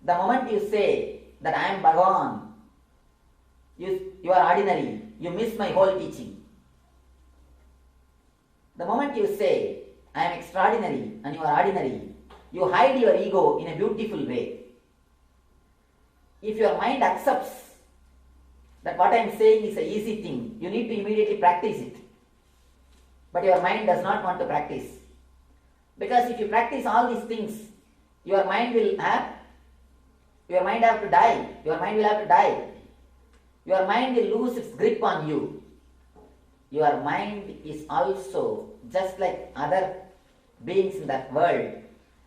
the moment you say that I am Bhagavan, you are ordinary, you miss my whole teaching. The moment you say I am extraordinary and you are ordinary, you hide your ego in a beautiful way. If your mind accepts that what I am saying is an easy thing, you need to immediately practice it. But your mind does not want to practice. Because if you practice all these things, your mind will have to die. Your mind will have to die. Your mind will lose its grip on you. Your mind is also, just like other beings in that world,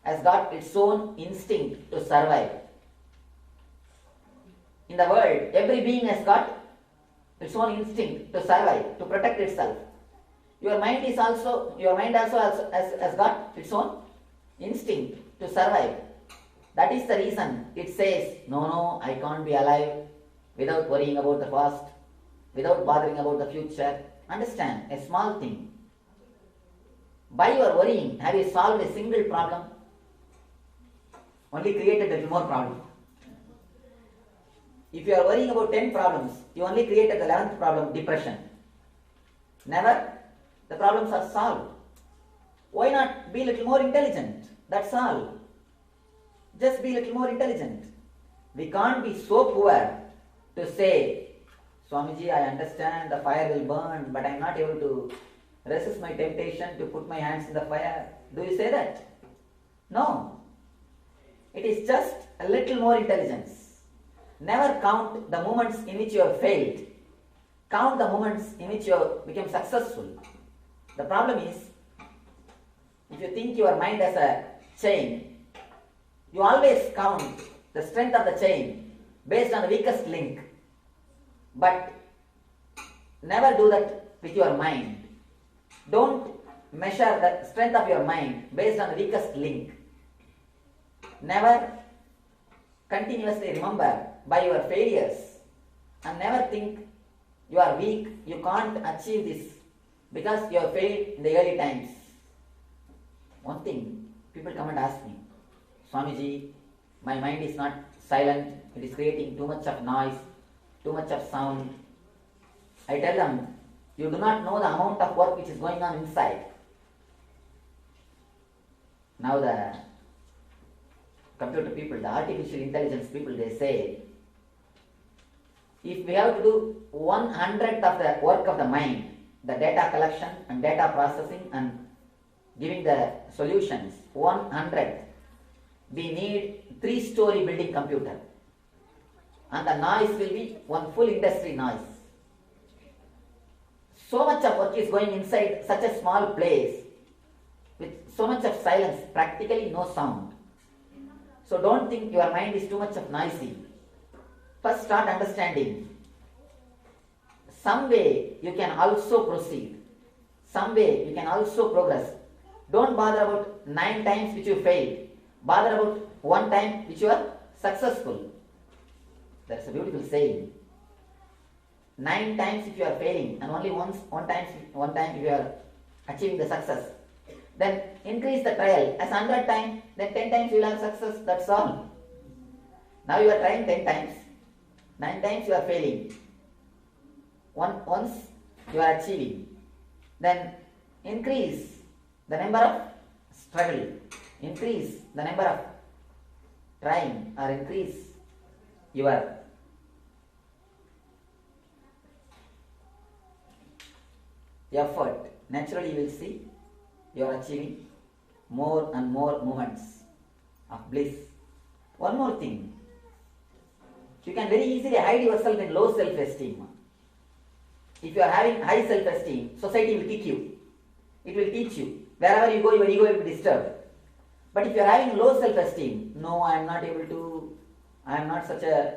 has got its own instinct to survive. In the world, every being has got its own instinct to survive, to protect itself. Your mind also has got its own instinct to survive. That is the reason it says, no, I can't be alive without worrying about the past, without bothering about the future. Understand, a small thing. By your worrying, have you solved a single problem? Only created a little more problem. If you are worrying about 10 problems, you only created the 11th problem, depression. Never the problems are solved. Why not be a little more intelligent? That's all. Just be a little more intelligent. We can't be so poor to say, Swamiji, I understand the fire will burn, but I am not able to resist my temptation to put my hands in the fire. Do you say that? No. It is just a little more intelligence. Never count the moments in which you have failed. Count the moments in which you have become successful. The problem is, if you think your mind as a chain, you always count the strength of the chain based on the weakest link. But never do that with your mind. Don't measure the strength of your mind based on the weakest link. Never continuously remember by your failures and never think you are weak, you can't achieve this because you have failed in the early times. One thing, people come and ask me, Swamiji, my mind is not silent, it is creating too much of noise, too much of sound. I tell them, you do not know the amount of work which is going on inside. Now the computer people, the artificial intelligence people, they say, if we have to do 1/100th of the work of the mind, the data collection and data processing and giving the solutions, 1/100th, we need 3-story building computer. And the noise will be one full industry noise. So much of work is going inside such a small place with so much of silence, practically no sound. So don't think your mind is too much of noisy. First start understanding. Some way you can also proceed. Some way you can also progress. Don't bother about 9 times which you failed. Bother about 1 time which you are successful. That's a beautiful saying. 9 times if you are failing and only one time if you are achieving the success. Then increase the trial as 100 times, then 10 times you will have success, that's all. Now you are trying 10 times, 9 times you are failing. Once you are achieving, then increase the number of struggle, increase the number of trying or increase your effort, naturally you will see you are achieving more and more moments of bliss. One more thing, you can very easily hide yourself in low self-esteem. If you are having high self-esteem, society will kick you. It will teach you. Wherever you go, your ego will be disturbed. But if you are having low self-esteem, no, I am not able to, I am not such a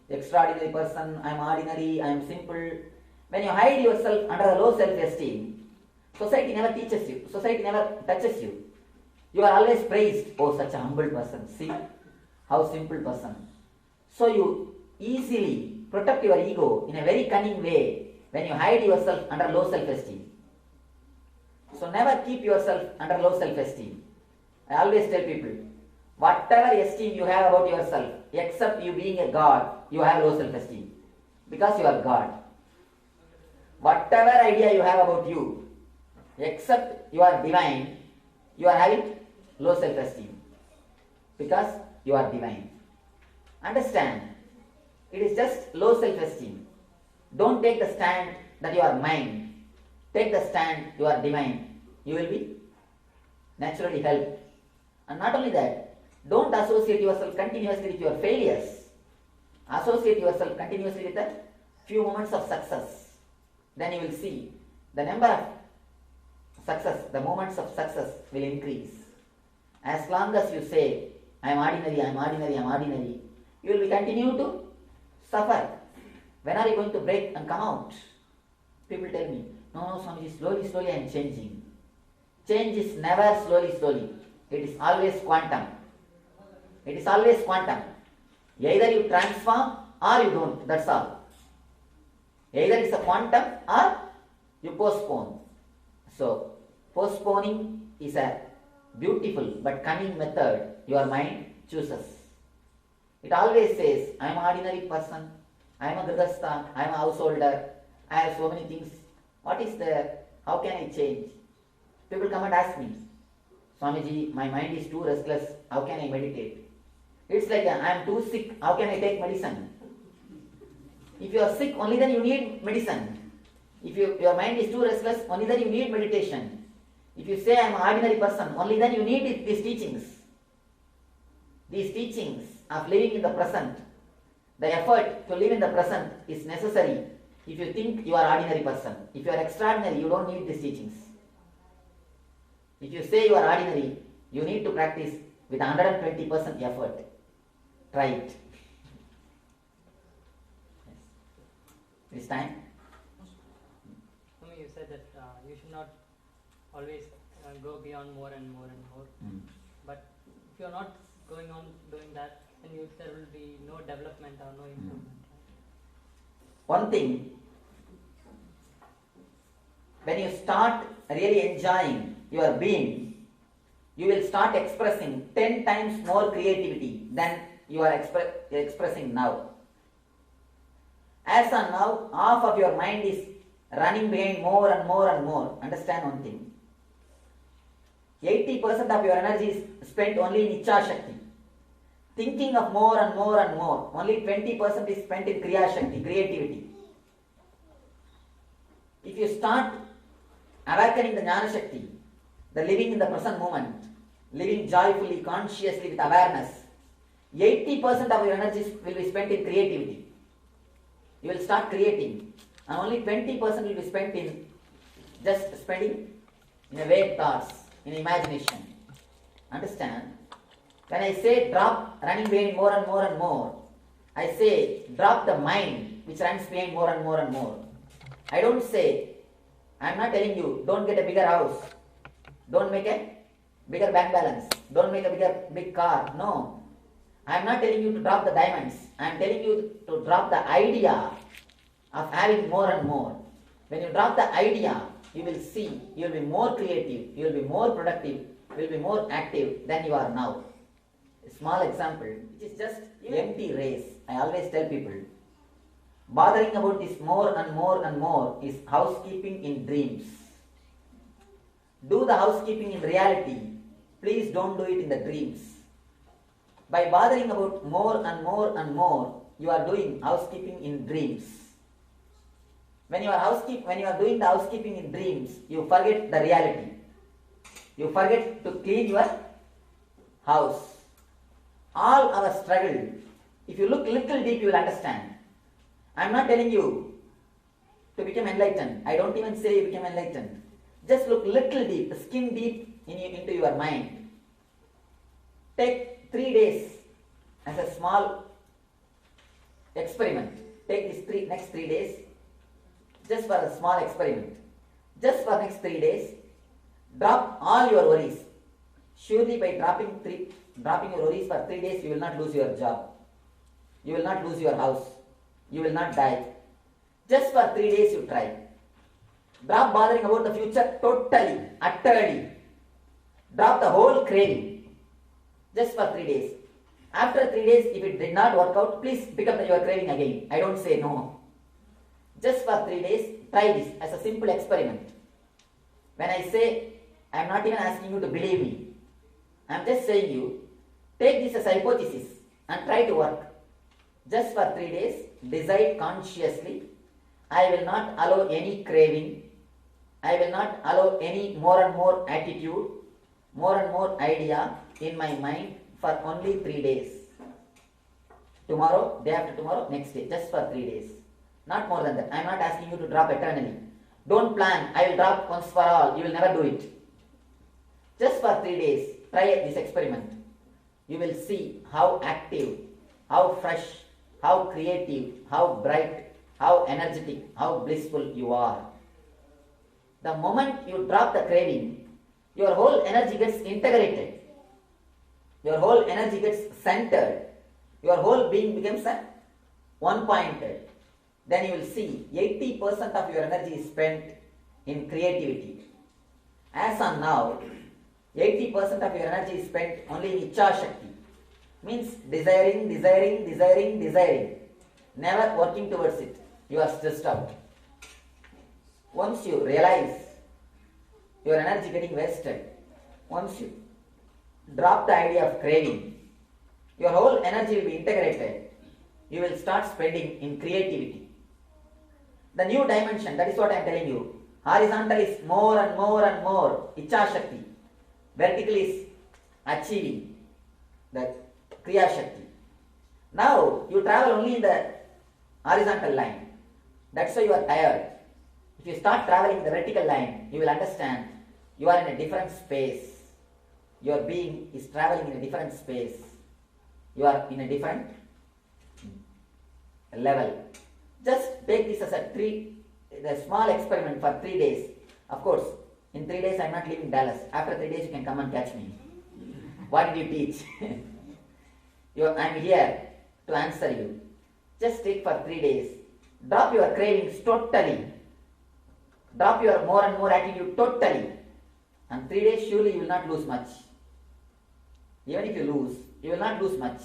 extraordinary person, I am ordinary, I am simple. When you hide yourself under a low self-esteem, society never teaches you, society never touches you. You are always praised, oh such a humble person, see how simple person. So you easily protect your ego in a very cunning way when you hide yourself under low self-esteem. So never keep yourself under low self-esteem. I always tell people, whatever esteem you have about yourself, except you being a God, you have low self-esteem. Because you are God. Whatever idea you have about you, except you are divine, you are having low self-esteem. Because you are divine. Understand, it is just low self-esteem. Don't take the stand that you are mind. Take the stand you are divine. You will be naturally helped. And not only that, don't associate yourself continuously with your failures. Associate yourself continuously with a few moments of success. Then you will see the number of success, the moments of success will increase. As long as you say, I am ordinary, I am ordinary, I am ordinary, you will be continue to suffer. When are you going to break and come out? People tell me, no, Swamiji, slowly I am changing. Change is never slowly. It is always quantum. It is always quantum. Either you transform or you don't, that's all. Either it's a quantum or you postpone. So, postponing is a beautiful but cunning method your mind chooses. It always says, I am an ordinary person, I am a grihastha, I am a householder, I have so many things. What is there? How can I change? People come and ask me, Swamiji, my mind is too restless, how can I meditate? It's like, I am too sick, how can I take medicine? If you are sick, only then you need medicine. If your mind is too restless, only then you need meditation. If you say I am an ordinary person, only then you need these teachings. These teachings of living in the present, the effort to live in the present is necessary if you think you are ordinary person. If you are extraordinary, you don't need these teachings. If you say you are ordinary, you need to practice with 120% effort. Try it. This time? You said that you should not always go beyond more and more and more. But if you are not going on doing that, then there will be no development or no improvement. One thing, when you start really enjoying your being, you will start expressing 10 times more creativity than you are expressing now. As on now, half of your mind is running behind more and more and more. Understand one thing. 80% of your energy is spent only in Icha Shakti. Thinking of more and more and more. Only 20% is spent in Kriya Shakti, creativity. If you start awakening the Jnana Shakti, the living in the present moment, living joyfully, consciously with awareness, 80% of your energy will be spent in creativity. You will start creating, and only 20% will be spent in just spending in a vague thoughts, in imagination. Understand? When I say drop running behind more and more and more, I say drop the mind which runs behind more and more and more. I don't say, I am not telling you, don't get a bigger house, don't make a bigger bank balance, don't make a big car. No. I am not telling you to drop the diamonds. I am telling you to drop the idea of having more and more. When you drop the idea, you will see, you will be more creative, you will be more productive, you will be more active than you are now. A small example, which is just empty race. I always tell people, bothering about this more and more and more is housekeeping in dreams. Do the housekeeping in reality. Please don't do it in the dreams. By bothering about more and more and more, you are doing housekeeping in dreams. When you are doing the housekeeping in dreams, you forget the reality. You forget to clean your house. All our struggle, if you look little deep, you will understand. I am not telling you to become enlightened. I don't even say you become enlightened. Just look little deep, skin deep into your mind. Take 3 days as a small experiment. Take these next 3 days just for a small experiment. Just for next 3 days, drop all your worries. Surely by dropping your worries for 3 days, you will not lose your job. You will not lose your house. You will not die. Just for 3 days you try. Drop bothering about the future totally, utterly. Drop the whole craving. Just for 3 days. After 3 days, if it did not work out, please pick up your craving again. I don't say no. Just for 3 days, try this as a simple experiment. When I say, I am not even asking you to believe me. I am just saying you, take this as a hypothesis and try to work. Just for 3 days, decide consciously, I will not allow any craving. I will not allow any more and more attitude, more and more idea in my mind for only 3 days. Tomorrow, day after tomorrow, next day, just for 3 days. Not more than that. I am not asking you to drop eternally. Don't plan, I will drop once for all. You will never do it. Just for 3 days, try this experiment. You will see how active, how fresh, how creative, how bright, how energetic, how blissful you are. The moment you drop the craving, your whole energy gets integrated. Your whole energy gets centered. Your whole being becomes one-pointed. Then you will see 80% of your energy is spent in creativity. As on now, 80% of your energy is spent only in Icha Shakti. Means desiring, desiring, desiring, desiring. Never working towards it. You are stressed out. Once you realize your energy getting wasted, once you drop the idea of craving, your whole energy will be integrated. You will start spending in creativity. The new dimension, that is what I am telling you. Horizontal is more and more and more, Icha Shakti. Vertical is achieving the Kriya Shakti. Now you travel only in the horizontal line. That's why you are tired. If you start traveling the vertical line, you will understand you are in a different space. Your being is traveling in a different space. You are in a different level. Just take this as a small experiment for 3 days. Of course, in 3 days I am not leaving Dallas. After 3 days you can come and catch me. What did you teach? I am here to answer you. Just take for 3 days. Drop your cravings totally. Drop your more and more attitude totally. And 3 days surely you will not lose much. Even if you lose, you will not lose much.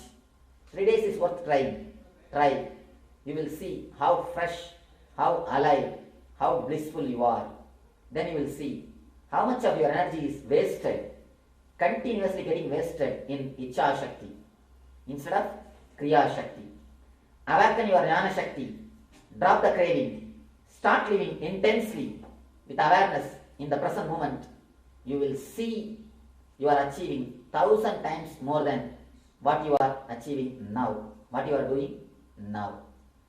3 days is worth trying. Try. You will see how fresh, how alive, how blissful you are. Then you will see how much of your energy is wasted, continuously getting wasted in Icha Shakti instead of Kriya Shakti. Awaken your Jnana Shakti. Drop the craving. Start living intensely with awareness in the present moment. You will see you are achieving 1,000 times more than what you are achieving now, what you are doing now.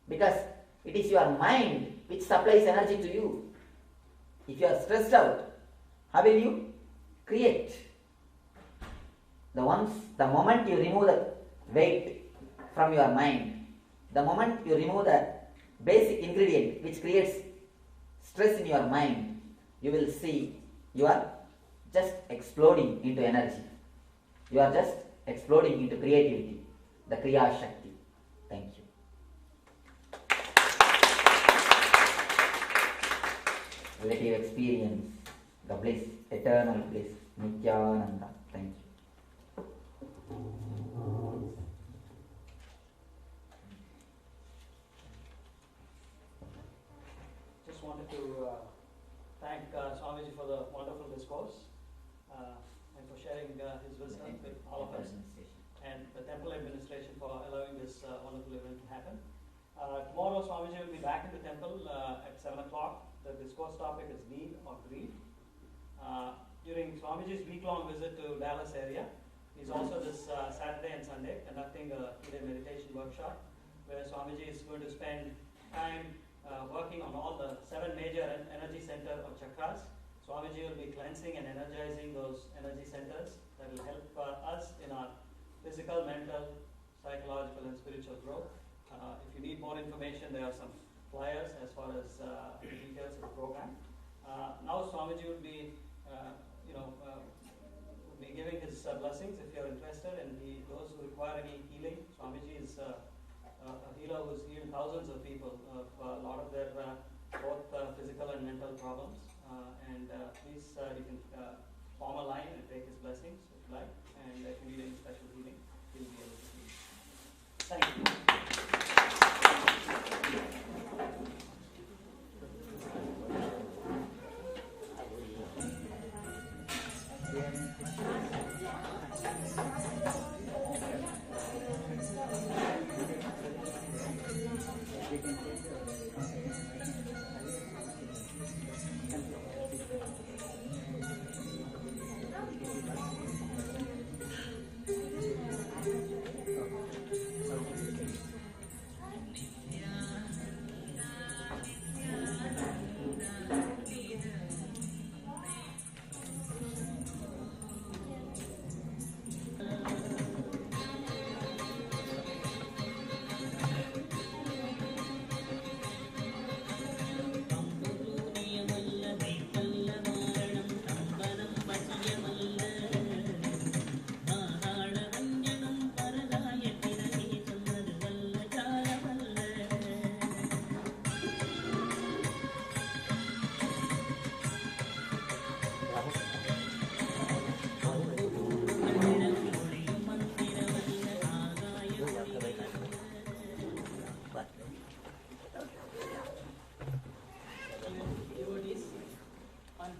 Because it is your mind which supplies energy to you. If you are stressed out, how will you create? The moment you remove the weight from your mind, the moment you remove the basic ingredient which creates stress in your mind, you will see you are just exploding into energy. You are just exploding into creativity, the Kriya Shakti. Thank you. Let you experience the bliss, eternal bliss, Nithyananda. Thank you. Just wanted to thank Swamiji for the wonderful discourse and for sharing his wisdom with all of us. And the temple administration for allowing this wonderful event to happen. Tomorrow Swamiji will be back in the temple at 7 o'clock. The discourse topic is need or greed. During Swamiji's week-long visit to Dallas area, he's also this Saturday and Sunday conducting a 2-day meditation workshop where Swamiji is going to spend time working on all the 7 major energy center of chakras. Swamiji will be cleansing and energizing those energy centers that will help us in our physical, mental, psychological and spiritual growth. If you need more information, there are some flyers as far as the details of the program. Now Swamiji would be giving his blessings if you're interested, and those who require any healing. Swamiji is a healer who's healed thousands of people of a lot of their both physical and mental problems. Please you can form a line and take his blessings if you like, and if you need any special healing, he'll be able to heal. Thank you.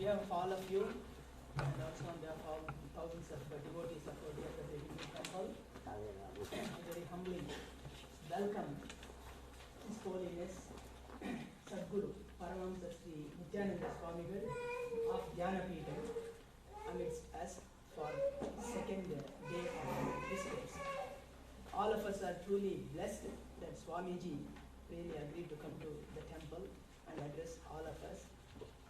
Of all of you, and also on behalf of thousands of devotees of the temple, I very humbly welcome His Holiness Sadguru Paramashivoham Sri Nithyananda Swamigal of Jnanapeetham amidst us for second day of discourse. All of us are truly blessed that Swamiji really agreed to come to the temple and address all of us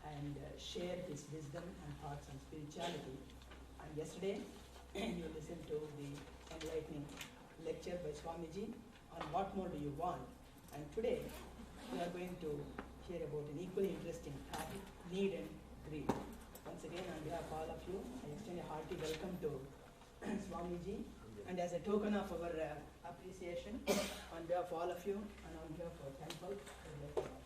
and share his wisdom and thoughts on spirituality. And yesterday, you listened to the enlightening lecture by Swamiji on what more do you want. And today, we are going to hear about an equally interesting topic, need and greed. Once again, on behalf of all of you, I extend a hearty welcome to Swamiji. And as a token of our appreciation, on behalf of all of you and on behalf of our temple, I would like to offer.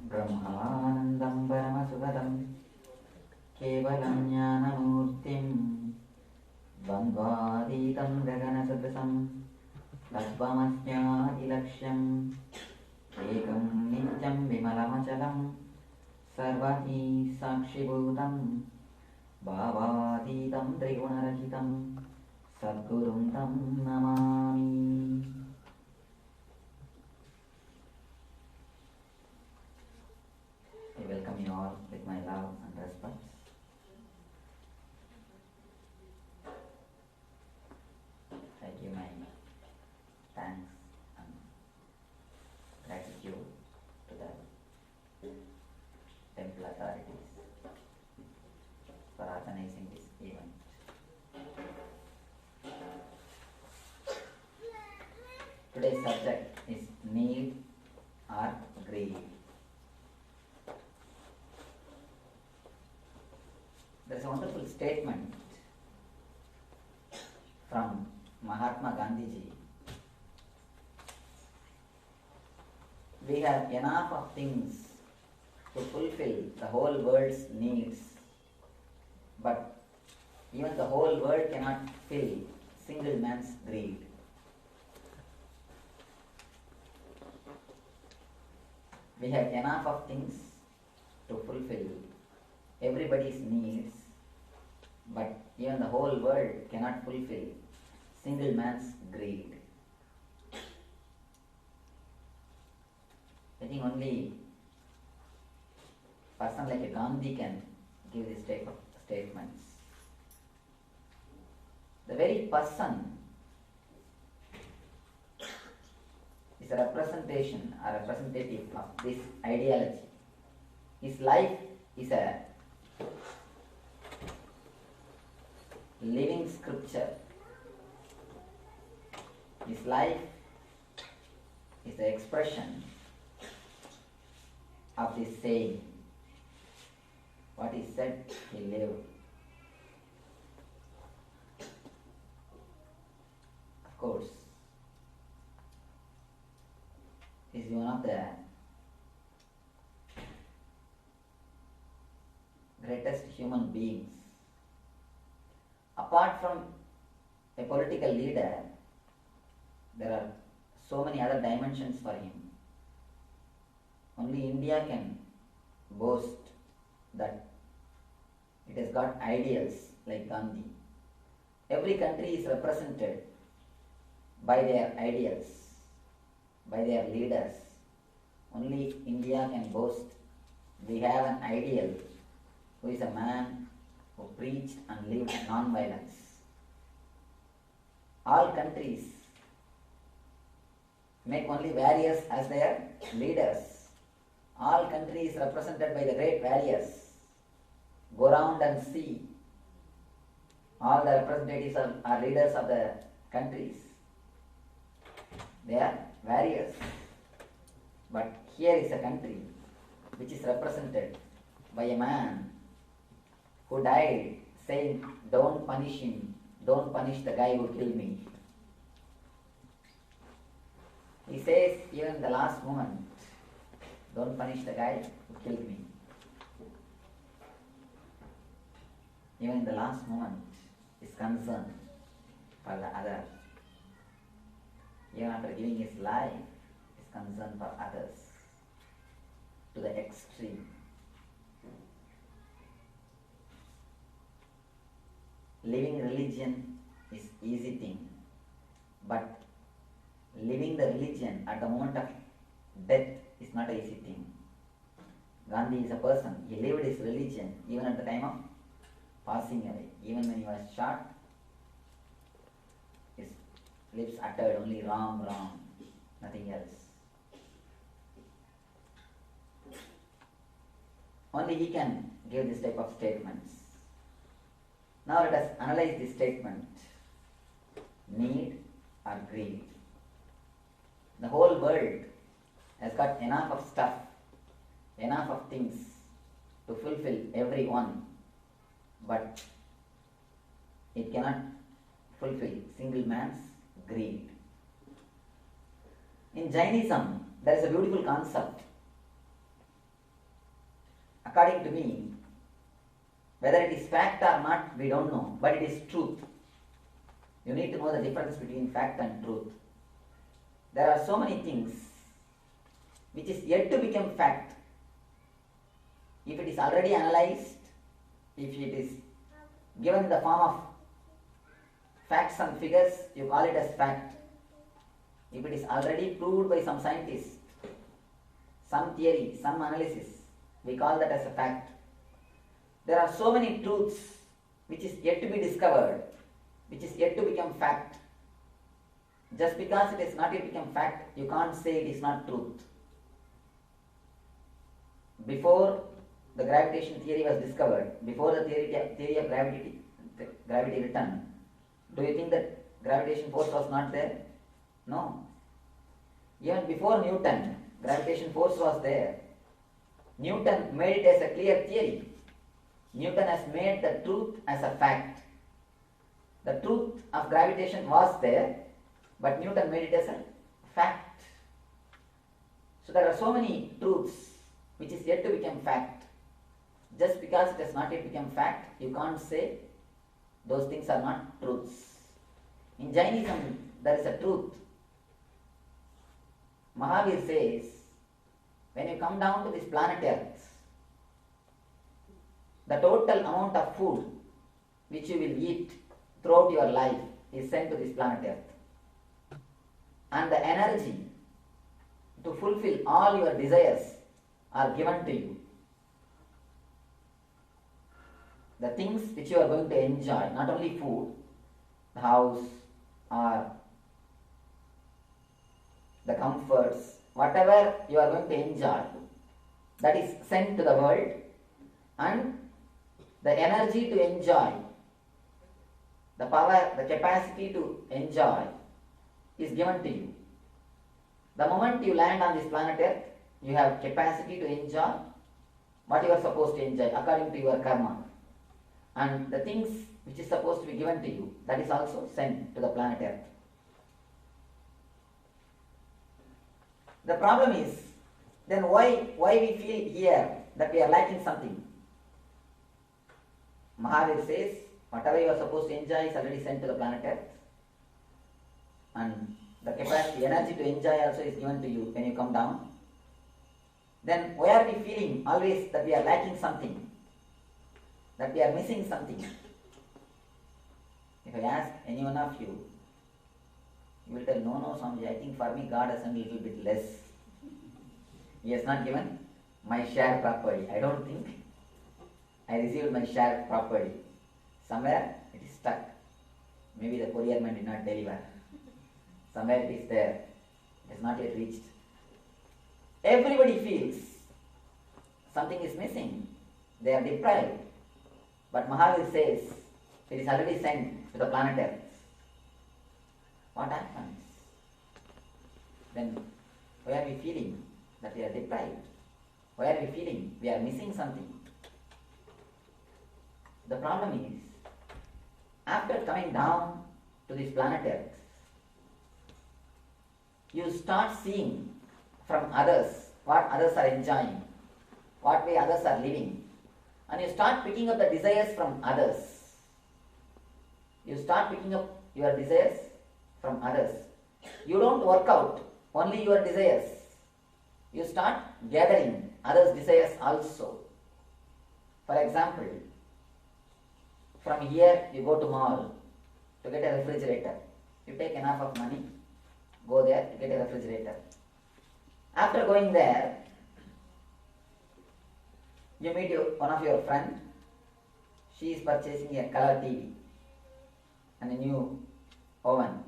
ब्रह्मानन्दं परमसुखदं केवलं ज्ञानमूर्तिं द्वन्द्वातीतं गगनसदृशं तत्त्वमस्यादिलक्ष्यम् एकं नित्यं विमलमचलं सर्वहि साक्षिभूतं भावातीतं त्रिगुणरहितं सद्गुरुं तं Namami. I welcome you all with my love and respect. I give my thanks and gratitude to the temple authorities for organizing this event. Today's subject is need or greed. There is a wonderful statement from Mahatma Gandhiji. We have enough of things to fulfill the whole world's needs, but Even the whole world cannot fill single man's greed. We have enough of things to fulfill everybody's needs, but even the whole world cannot fulfill single man's greed. I think only a person like a Gandhi can give this type of statements. The very person is a representation or representative of this ideology. His life is a living scripture. His life is the expression of this saying. What he said, he lived. Of course, he is one of the greatest human beings. Apart from a political leader, there are so many other dimensions for him. Only India can boast that it has got ideals like Gandhi. Every country is represented by their ideals, by their leaders. Only India can boast we have an ideal who is a man who preached and lived non-violence. All countries make only warriors as their leaders. All countries represented by the great warriors. Go around and see all the representatives are leaders of the countries. They are warriors. But here is a country which is represented by a man who died saying, don't punish him, don't punish the guy who killed me. He says, even in the last moment, don't punish the guy who killed me. Even in the last moment, is concerned for the other. Even after giving his life, is concerned for others to the extreme. Living religion is easy thing, but living the religion at the moment of death is not an easy thing. Gandhi is a person, he lived his religion even at the time of passing away. Even when he was shot, his lips uttered only Ram, Ram, nothing else. Only he can give this type of statements. Now let us analyze this statement. Need or greed. The whole world has got enough of stuff, enough of things to fulfill everyone, but it cannot fulfill single man's greed. In Jainism, there is a beautiful concept. According to me, whether it is fact or not, we don't know, but it is truth. You need to know the difference between fact and truth. There are so many things which is yet to become fact. If it is already analyzed, if it is given in the form of facts and figures, you call it as fact. If it is already proved by some scientist, some theory, some analysis, we call that as a fact. There are so many truths which is yet to be discovered, which is yet to become fact. Just because it is not yet become fact, you can't say it is not truth. Before the gravitation theory was discovered, before the theory of gravity written, do you think that gravitation force was not there? No. Even before Newton, gravitation force was there. Newton made it as a clear theory. Newton has made the truth as a fact. The truth of gravitation was there, but Newton made it as a fact. So there are so many truths which is yet to become fact. Just because it has not yet become fact, you can't say Those things are not truths. In Jainism, there is a truth. Mahavir says, when you come down to this planet Earth, the total amount of food which you will eat throughout your life is sent to this planet Earth. And the energy to fulfill all your desires are given to you. The things which you are going to enjoy, not only food, the house or the comforts, whatever you are going to enjoy, that is sent to the world, and the energy to enjoy, the power, the capacity to enjoy is given to you. The moment you land on this planet Earth, you have capacity to enjoy what you are supposed to enjoy according to your karma. And the things which is supposed to be given to you, that is also sent to the planet Earth. The problem is, then why we feel here that we are lacking something? Mahavir says, whatever you are supposed to enjoy is already sent to the planet Earth. And the capacity, energy to enjoy also is given to you when you come down. Then why are we feeling always that we are lacking something? That we are missing something? If I ask any one of you, you will tell, no, Swamiji, I think for me God has done a little bit less. He has not given my share properly. I don't think I received my share properly. Somewhere it is stuck. Maybe the courier man did not deliver. Somewhere it is there. It has not yet reached. Everybody feels something is missing. They are deprived. But Mahavir says it is already sent to the planet Earth. What happens? Then why are we feeling that we are deprived? Why are we feeling we are missing something? The problem is, after coming down to this planet Earth, you start seeing from others what others are enjoying, what way others are living, and you start picking up the desires from others. You start picking up your desires from others. You don't work out only your desires. You start gathering others' desires also. For example, from here you go to mall to get a refrigerator. You take enough of money, go there to get a refrigerator. After going there, you meet one of your friend. She is purchasing a color TV and a new oven.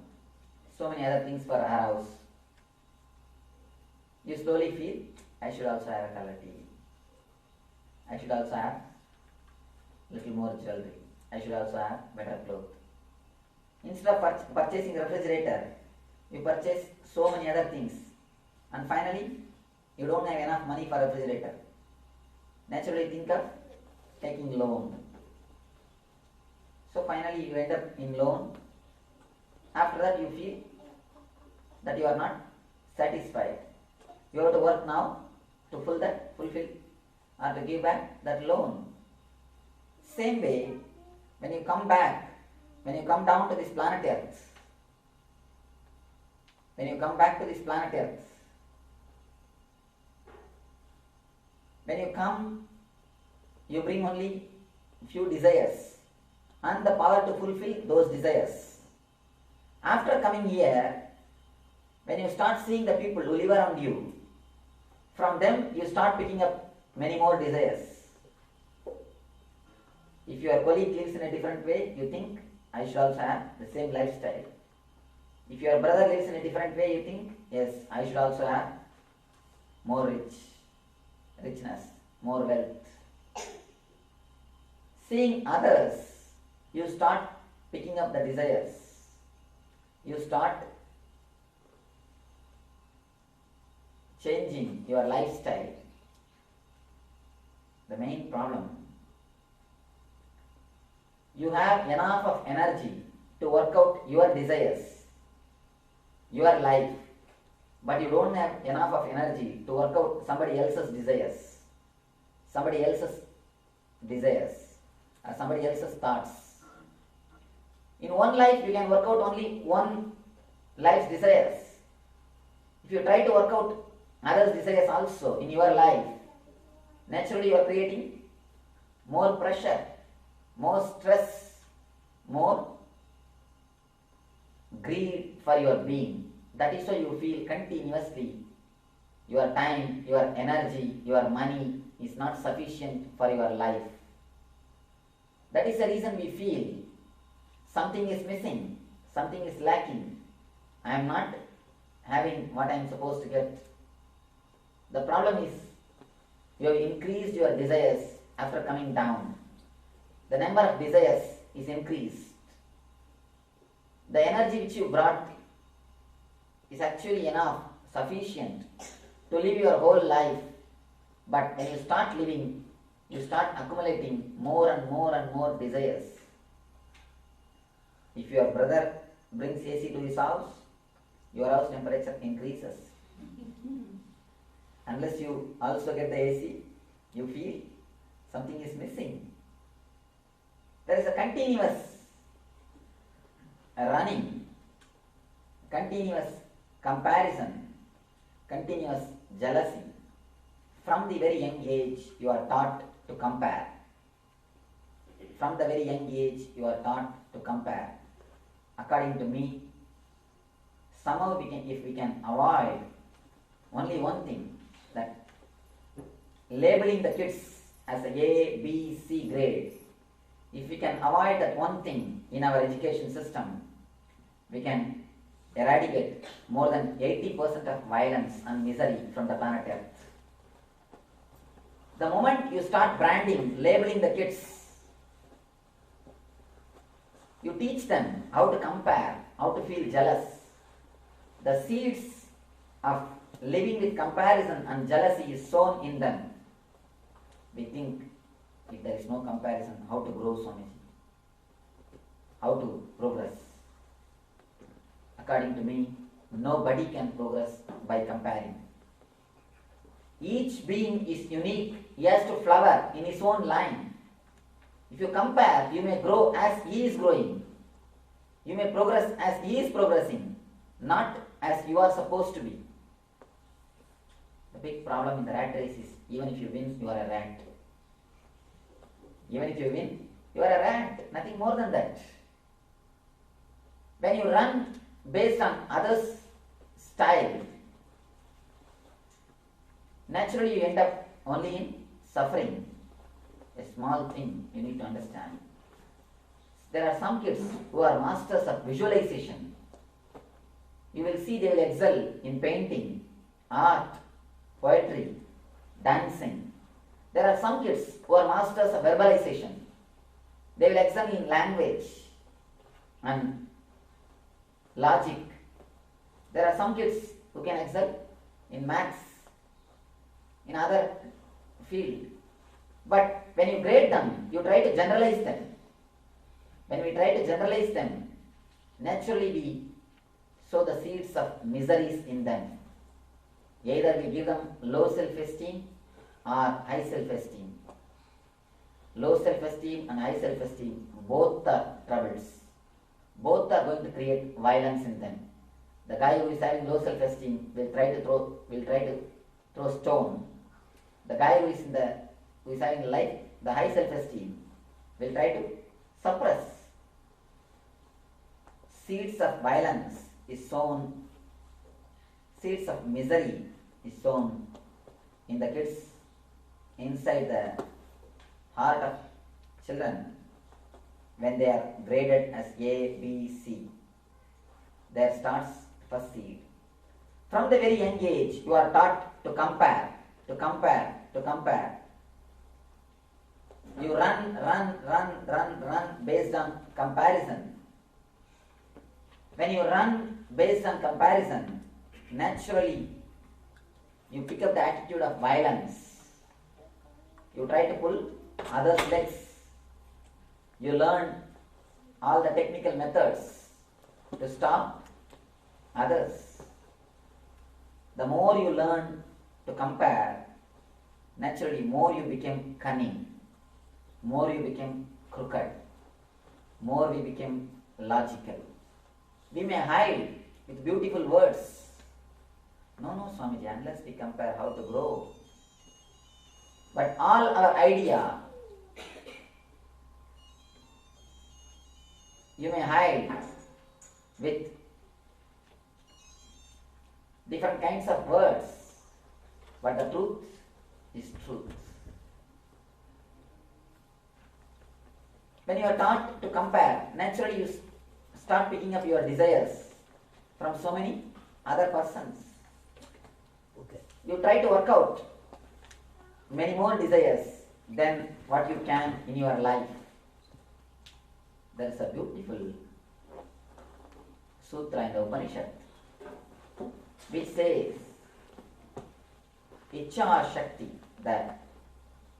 So many other things for her house. You slowly feel, I should also have a color TV. I should also have little more jewelry. I should also have better clothes. Instead of purchasing a refrigerator, you purchase so many other things. And finally, you don't have enough money for a refrigerator. Naturally think of taking loan. So finally you end up in loan. After that you feel that you are not satisfied. You have to work now to fulfill or to give back that loan. Same way, when you come back, when you come down to this planet Earth, when you come back to this planet Earth, when you come, you bring only few desires and the power to fulfill those desires. After coming here, when you start seeing the people who live around you, from them you start picking up many more desires. If your colleague lives in a different way, you think, I should also have the same lifestyle. If your brother lives in a different way, you think, yes, I should also have more richness, more wealth. Seeing others, you start picking up the desires. You start changing your lifestyle. The main problem, you have enough of energy to work out your desires, your life, but you don't have enough of energy to work out somebody else's desires, or somebody else's thoughts. In one life, you can work out only one life's desires. If you try to work out others' desires also in your life, naturally you are creating more pressure, more stress, more greed for your being. That is why you feel continuously your time, your energy, your money is not sufficient for your life. That is the reason we feel something is missing, something is lacking. I am not having what I am supposed to get. The problem is you have increased your desires after coming down. The number of desires is increased. The energy which you brought is actually enough, sufficient to live your whole life. But when you start living, you start accumulating more and more and more desires. If your brother brings AC to his house, your house temperature increases. Unless you also get the AC, you feel something is missing. There is a continuous running, continuous comparison, continuous jealousy. From the very young age, you are taught to compare. From the very young age, you are taught to compare. According to me, somehow if we can avoid only one thing, that labeling the kids as a A, B, C grade, if we can avoid that one thing in our education system, we can eradicate more than 80% of violence and misery from the planet Earth. The moment you start branding, labeling the kids, you teach them how to compare, how to feel jealous. The seeds of living with comparison and jealousy is sown in them. We think if there is no comparison, how to grow, Swamiji? How to progress? According to me, nobody can progress by comparing. Each being is unique. He has to flower in his own line. If you compare, you may grow as he is growing. You may progress as he is progressing, not as you are supposed to be. The big problem in the rat race is, even if you win, you are a rat. Even if you win, you are a rat, nothing more than that. When you run based on others' style, naturally you end up only in suffering. A small thing you need to understand. There are some kids who are masters of visualization. You will see they will excel in painting, art, poetry, dancing. There are some kids who are masters of verbalization. They will excel in language and logic. There are some kids who can excel in maths, in other field. But when you grade them, you try to generalize them. When we try to generalize them, naturally we sow the seeds of miseries in them. Either we give them low self-esteem or high self-esteem. Low self-esteem and high self-esteem, both are troubles. Both are going to create violence in them. The guy who is having low self-esteem will try to throw stone. The guy who is having the high self-esteem will try to suppress. Seeds of violence is sown, seeds of misery is sown in the kids, inside the heart of children when they are graded as A, B, C. There starts first seed. From the very young age, you are taught to compare, to compare, to compare. You run based on comparison. When you run based on comparison, naturally you pick up the attitude of violence. You try to pull others' legs. You learn all the technical methods to stop others. The more you learn to compare, naturally more you become cunning, more you become crooked, more we become logical. We may hide with beautiful words. No, Swamiji, unless we compare how to grow. But all our idea, you may hide with different kinds of words, but the truth is truth. When you are taught to compare, naturally you start picking up your desires from so many other persons. Okay. You try to work out many more desires than what you can in your life. There is a beautiful sutra in the Upanishad which says, Ichcha Shakti, the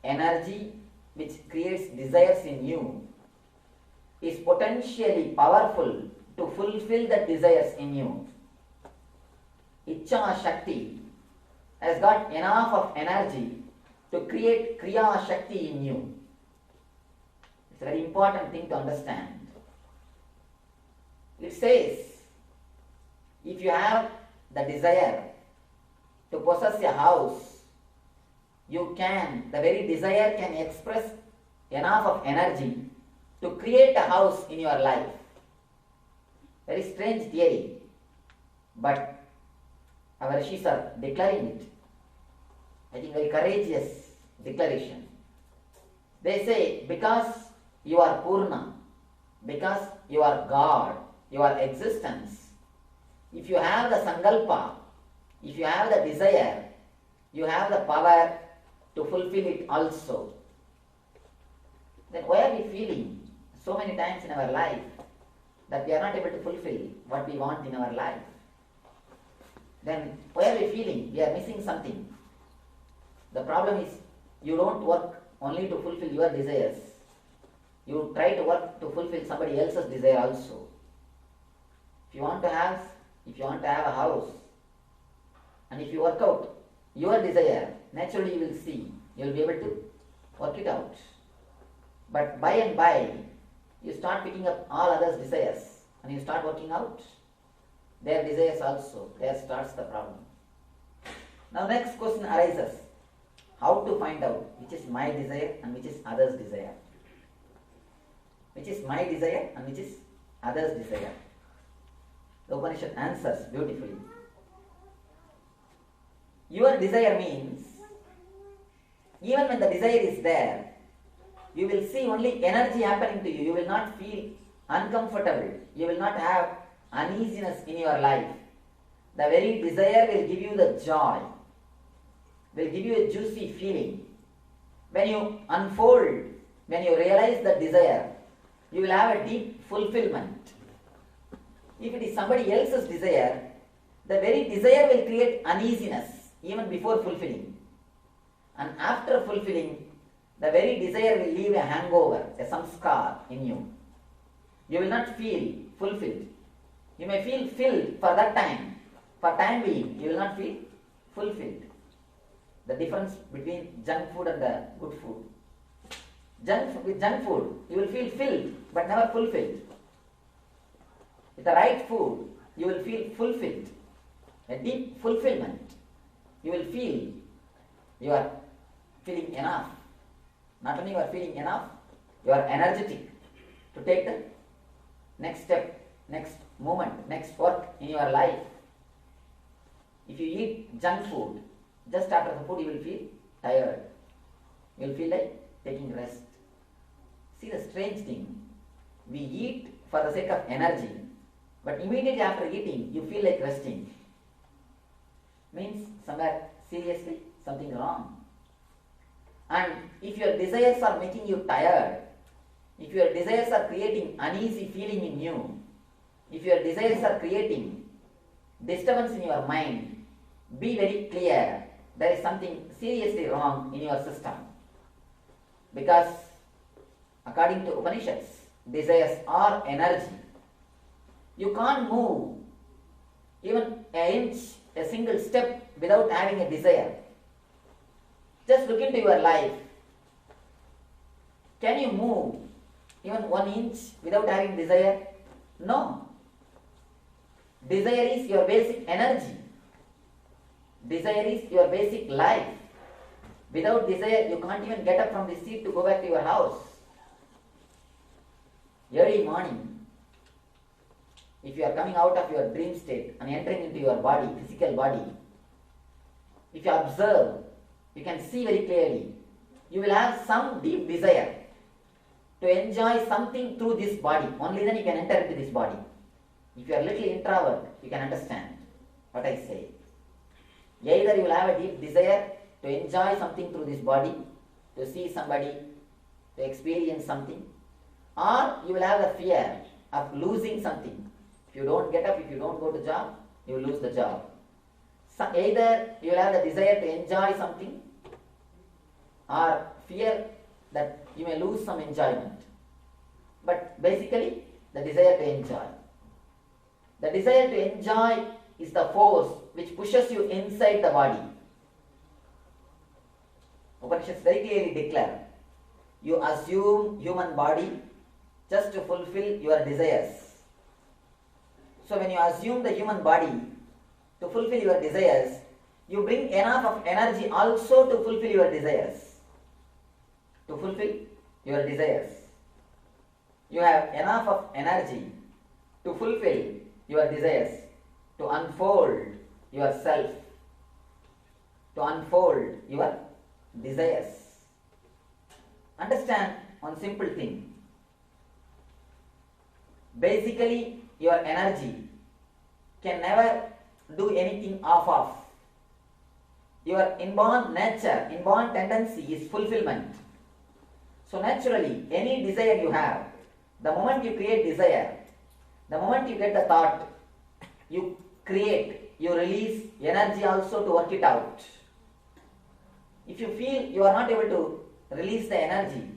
energy which creates desires in you, is potentially powerful to fulfill the desires in you. Ichcha Shakti has got enough of energy to create Kriya Shakti in you. It's a very important thing to understand. It says, if you have the desire to possess a house, the very desire can express enough of energy to create a house in your life. Very strange theory, but our rishis are declaring it. I think very courageous declaration. They say, because you are Purna, because you are God, your existence, if you have the sankalpa, if you have the desire, you have the power to fulfill it also. Then why are we feeling so many times in our life that we are not able to fulfill what we want in our life? Then why are we feeling we are missing something? The problem is you don't work only to fulfill your desires. You try to work to fulfill somebody else's desire also. If you want to have a house, and if you work out your desire, naturally you will see, you will be able to work it out. But by and by, you start picking up all others' desires, and you start working out their desires also. There starts the problem. Now next question arises, how to find out which is my desire and which is others' desire? Which is my desire and which is others' desire? The Upanishad answers beautifully. Your desire means, even when the desire is there, you will see only energy happening to you. You will not feel uncomfortable. You will not have uneasiness in your life. The very desire will give you the joy, will give you a juicy feeling. When you unfold, when you realize the desire, you will have a deep fulfillment. If it is somebody else's desire, the very desire will create uneasiness even before fulfilling. And after fulfilling, the very desire will leave a hangover, a samskar in you. You will not feel fulfilled. You may feel filled for that time. For time being, you will not feel fulfilled. The difference between junk food and the good food. With junk food, you will feel filled but never fulfilled. With the right food, you will feel fulfilled. A deep fulfillment. You will feel you are feeling enough. Not only you are feeling enough, you are energetic to take the next step, next moment, next work in your life. If you eat junk food, just after the food you will feel tired. You will feel like taking rest. See the strange thing. We eat for the sake of energy, but immediately after eating, you feel like resting. Means somewhere seriously something wrong. And if your desires are making you tired, if your desires are creating uneasy feeling in you, if your desires are creating disturbance in your mind, be very clear, there is something seriously wrong in your system. Because according to Upanishads, desires are energy. You can't move even an inch, a single step without having a desire. Just look into your life. Can you move even 1 inch without having desire? No. Desire is your basic energy. Desire is your basic life. Without desire, you can't even get up from the seat to go back to your house. Early morning, if you are coming out of your dream state and entering into your body, physical body, if you observe, you can see very clearly, you will have some deep desire to enjoy something through this body. Only then you can enter into this body. If you are a little introvert, you can understand what I say. Either you will have a deep desire to enjoy something through this body, to see somebody, to experience something, or you will have the fear of losing something. If you don't get up, if you don't go to job, you will lose the job. So either you will have the desire to enjoy something, or fear that you may lose some enjoyment. But basically, the desire to enjoy. The desire to enjoy is the force which pushes you inside the body. Upanishads very clearly declare, you assume human body just to fulfill your desires. So when you assume the human body to fulfill your desires, you bring enough of energy also to fulfill your desires. To fulfill your desires. You have enough of energy to fulfill your desires, to unfold yourself, to unfold your desires. Understand one simple thing. Basically, your energy can never do anything off of. Your inborn nature, inborn tendency is fulfillment. So naturally, any desire you have, the moment you create desire, the moment you get the thought, you create, you release energy also to work it out. If you feel you are not able to release the energy,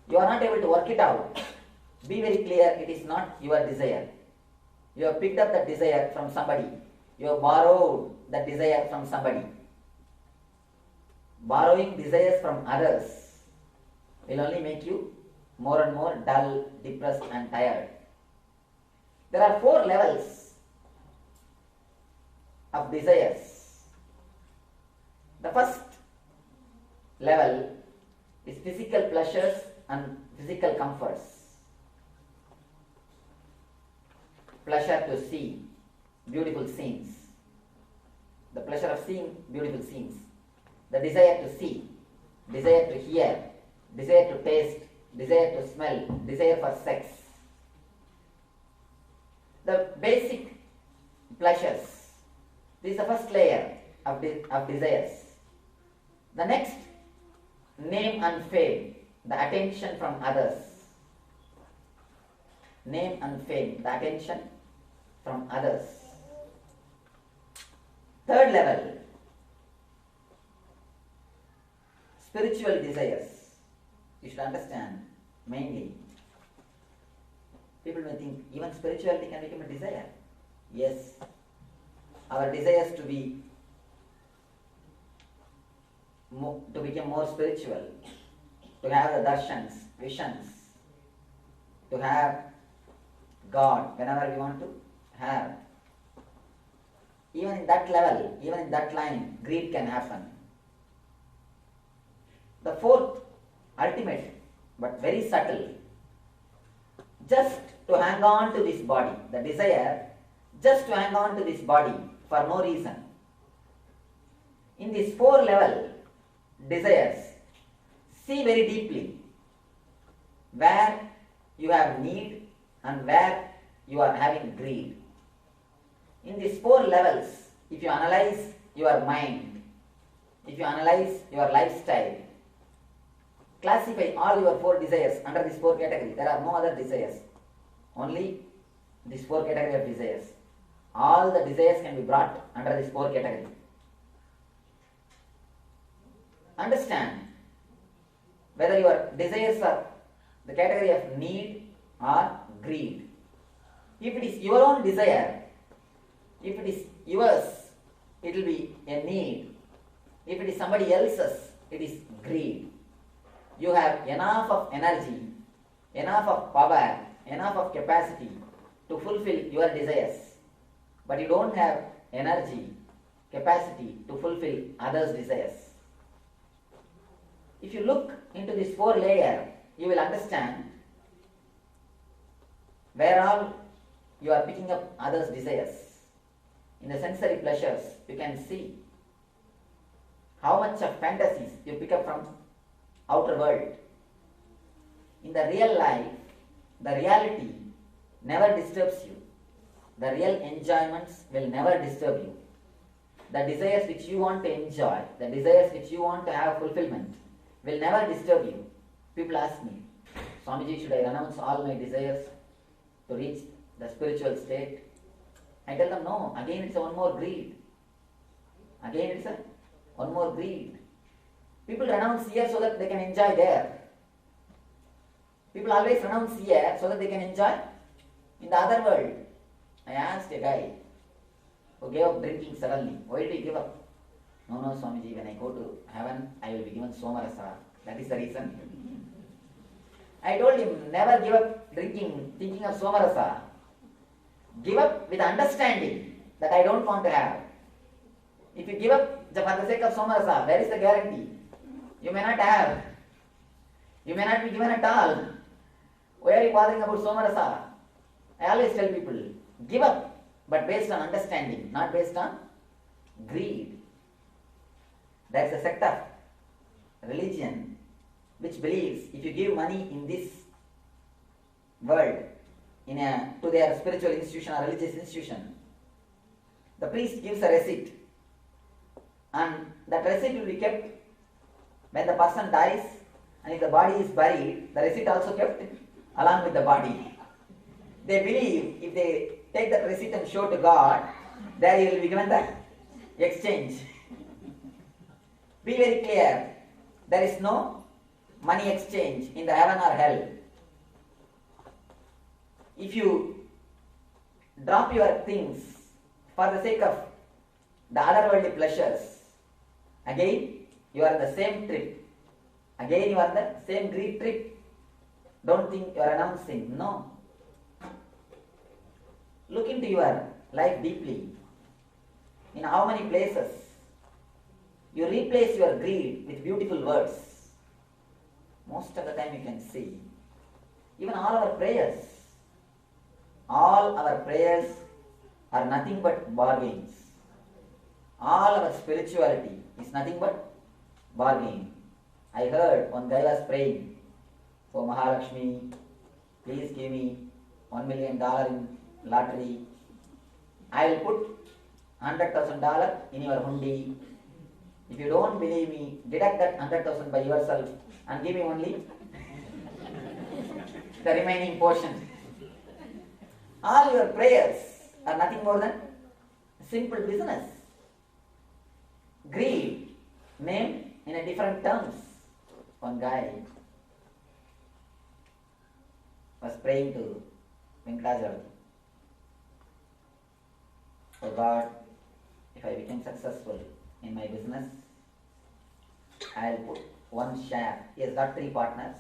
you are not able to work it out, be very clear, it is not your desire. You have picked up that desire from somebody. You have borrowed that desire from somebody. Borrowing desires from others will only make you more and more dull, depressed and tired. There are 4 levels of desires. The first level is physical pleasures and physical comforts. Pleasure to see beautiful scenes. The pleasure of seeing beautiful scenes. The desire to see, desire to hear, desire to taste, desire to smell, desire for sex. The basic pleasures. This is the first layer of desires. The next, name and fame, the attention from others. Name and fame, the attention from others. Third level, spiritual desires. You should understand mainly. People may think even spirituality can become a desire. Yes, our desires to become more spiritual, to have the darshans, visions, to have God whenever we want to have. Even in that level, even in that line, greed can happen. The fourth, ultimate, but very subtle, just to hang on to this body, the desire, just to hang on to this body for no reason. In these 4 level desires, see very deeply where you have need and where you are having greed. In these 4 levels, if you analyze your mind, if you analyze your lifestyle, classify all your 4 desires under these 4 categories. There are no other desires, only these 4 categories of desires. All the desires can be brought under these 4 categories. Understand whether your desires are the category of need or greed. If it is your own desire, if it is yours, it will be a need. If it is somebody else's, it is greed. You have enough of energy, enough of power, enough of capacity to fulfill your desires, but you don't have energy, capacity to fulfill others' desires. If you look into this 4 layer, you will understand where all you are picking up others' desires. In the sensory pleasures, you can see how much of fantasies you pick up from outer world. In the real life, the reality never disturbs you. The real enjoyments will never disturb you. The desires which you want to enjoy, the desires which you want to have fulfillment, will never disturb you. People ask me, Swamiji, should I renounce all my desires to reach the spiritual state? I tell them, no, again it's one more greed. Again it's one more greed. People renounce here so that they can enjoy there. People always renounce here so that they can enjoy in the other world. I asked a guy who gave up drinking suddenly, why did he give up? No, Swamiji, when I go to heaven, I will be given Somarasa. That is the reason. I told him, never give up drinking, thinking of Somarasa. Give up with understanding that I don't want to have. If you give up for the sake of Somarasa, where is the guarantee? You may not have. You may not be given at all. Why are you bothering about Somarasa? I always tell people, give up, but based on understanding, not based on greed. There is a sect of religion which believes if you give money in this world to their spiritual institution or religious institution, the priest gives a receipt, and that receipt will be kept when the person dies, and if the body is buried, the receipt also kept along with the body. They believe if they take that receipt and show to God, there you will be given the exchange. Be very clear, there is no money exchange in the heaven or hell. If you drop your things for the sake of the otherworldly pleasures, again you are on the same trip. Again you are on the same greed trip. Don't think you are announcing. No. Look into your life deeply. In how many places you replace your greed with beautiful words. Most of the time you can see. Even all our prayers are nothing but bargains. All our spirituality is nothing but bargain. I heard one guy was praying, "Oh Mahalakshmi, please give me $1 million in lottery. I will put $100,000 in your hundi. If you don't believe me, deduct that 100,000 by yourself and give me only the remaining portion." All your prayers are nothing more than simple business. Greed, named in a different terms. One guy was praying to Venkateswara, "Oh God, if I become successful in my business, I'll put one share." He has got 3 partners.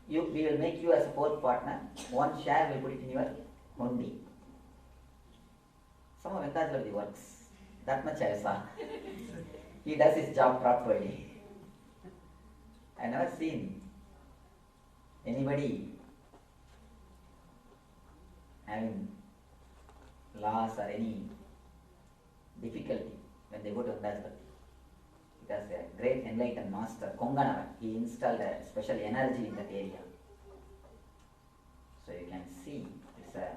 We will make you as a 4th partner. One share we'll put it in your hundi. Some of Venkateswara works. That much I saw. He does his job properly. I never seen anybody having loss or any difficulty when they go to Venkateswara. Because a great enlightened master, Konganava, he installed a special energy in that area. So you can see it's a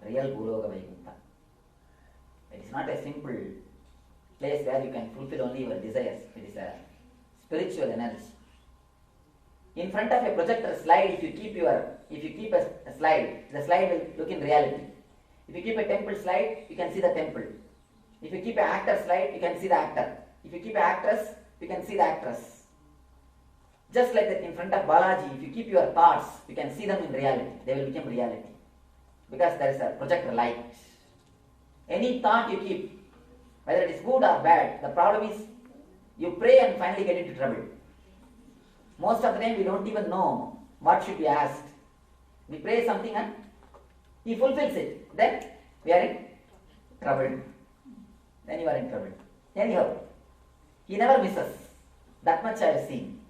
real Bhuloga Vaikuntha. It is not a simple place where you can fulfill only your desires. It is a spiritual energy. In front of a projector slide, if you keep a slide, the slide will look in reality. If you keep a temple slide, you can see the temple. If you keep an actor slide, you can see the actor. If you keep an actress, you can see the actress. Just like that in front of Balaji, if you keep your thoughts, you can see them in reality. They will become reality. Because there is a projector light. Any thought you keep, whether it is good or bad, the problem is you pray and finally get into trouble. Most of the time we don't even know what should be asked. We pray something and he fulfills it. Then we are in trouble. Then you are in trouble. Anyhow, he never misses. That much I have seen.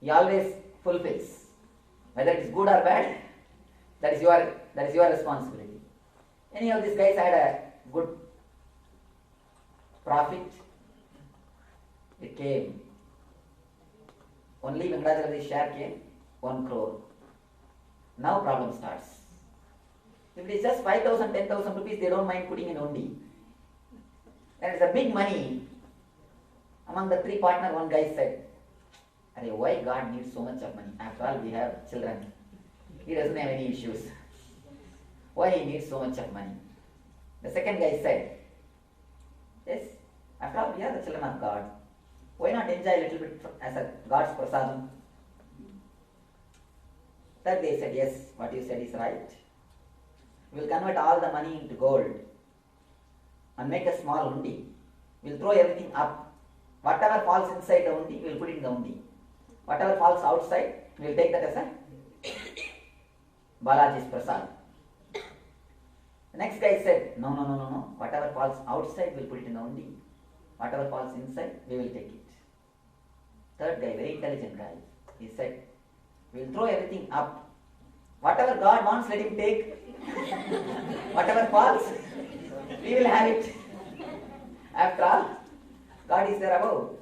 He always fulfills. Whether it is good or bad, that is your responsibility. Anyhow, these guys had a good profit. It came. Only Venkatacharya's share came 1 crore. Now problem starts. If it is just 5,000, 10,000 rupees, they don't mind putting in ondi. That is a big money. Among the 3 partners, one guy said, why God needs so much of money? After all, we have children. He doesn't have any issues. Why he needs so much of money? The second guy said, yes, after all, we are the children of God. Why not enjoy a little bit as a God's prasadam? Third guy said, yes, what you said is right. We will convert all the money into gold and make a small undi. We will throw everything up. Whatever falls inside the undi, we will put it in the undi. Whatever falls outside, we will take that as a Balaji's prasad. The next guy said, no. Whatever falls outside, we will put it in the undi. Whatever falls inside, we will take it. Third guy, very intelligent guy, he said, we will throw everything up. Whatever God wants, let him take. Whatever falls, we will have it. After all, God is there above.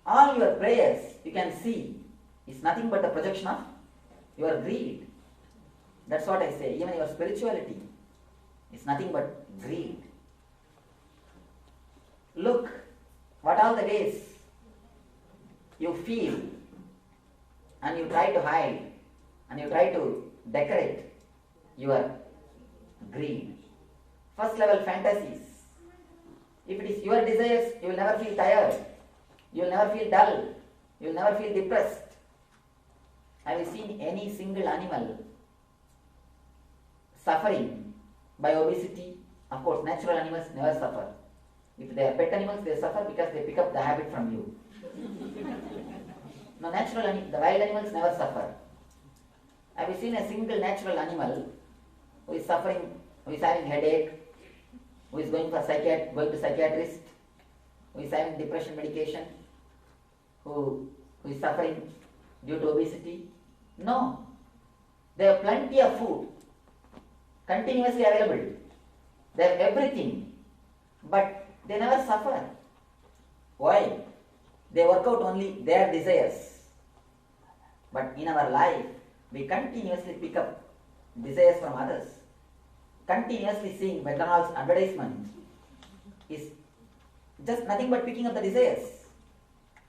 All your prayers, you can see, is nothing but the projection of your greed. That's what I say. Even your spirituality is nothing but greed. Look, what all the ways you feel and you try to hide and you try to decorate your greed. First level fantasies. If it is your desires, you will never feel tired. You will never feel dull. You will never feel depressed. Have you seen any single animal suffering by obesity? Of course, natural animals never suffer. If they are pet animals, they suffer because they pick up the habit from you. No, the wild animals never suffer. Have you seen a single natural animal who is suffering, who is having headache, who is going to psychiatrist, who is having depression medication, who is suffering due to obesity? No. They have plenty of food, continuously available. They have everything, but they never suffer. Why? They work out only their desires. But in our life, we continuously pick up desires from others. Continuously seeing McDonald's advertisement is just nothing but picking up the desires.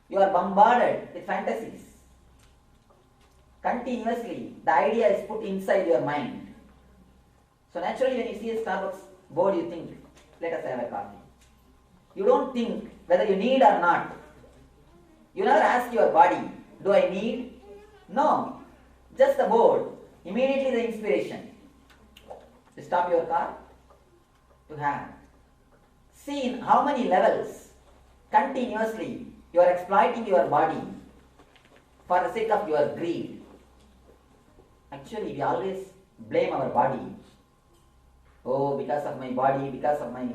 You are bombarded with fantasies. Continuously, the idea is put inside your mind. So naturally, when you see a Starbucks board, you think, let us have a coffee. You don't think whether you need or not. You never ask your body, do I need? No. Just the board. Immediately the inspiration. To stop your car, to have. See in how many levels continuously you are exploiting your body for the sake of your greed. Actually, we always blame our body. Oh, because of my body, because of my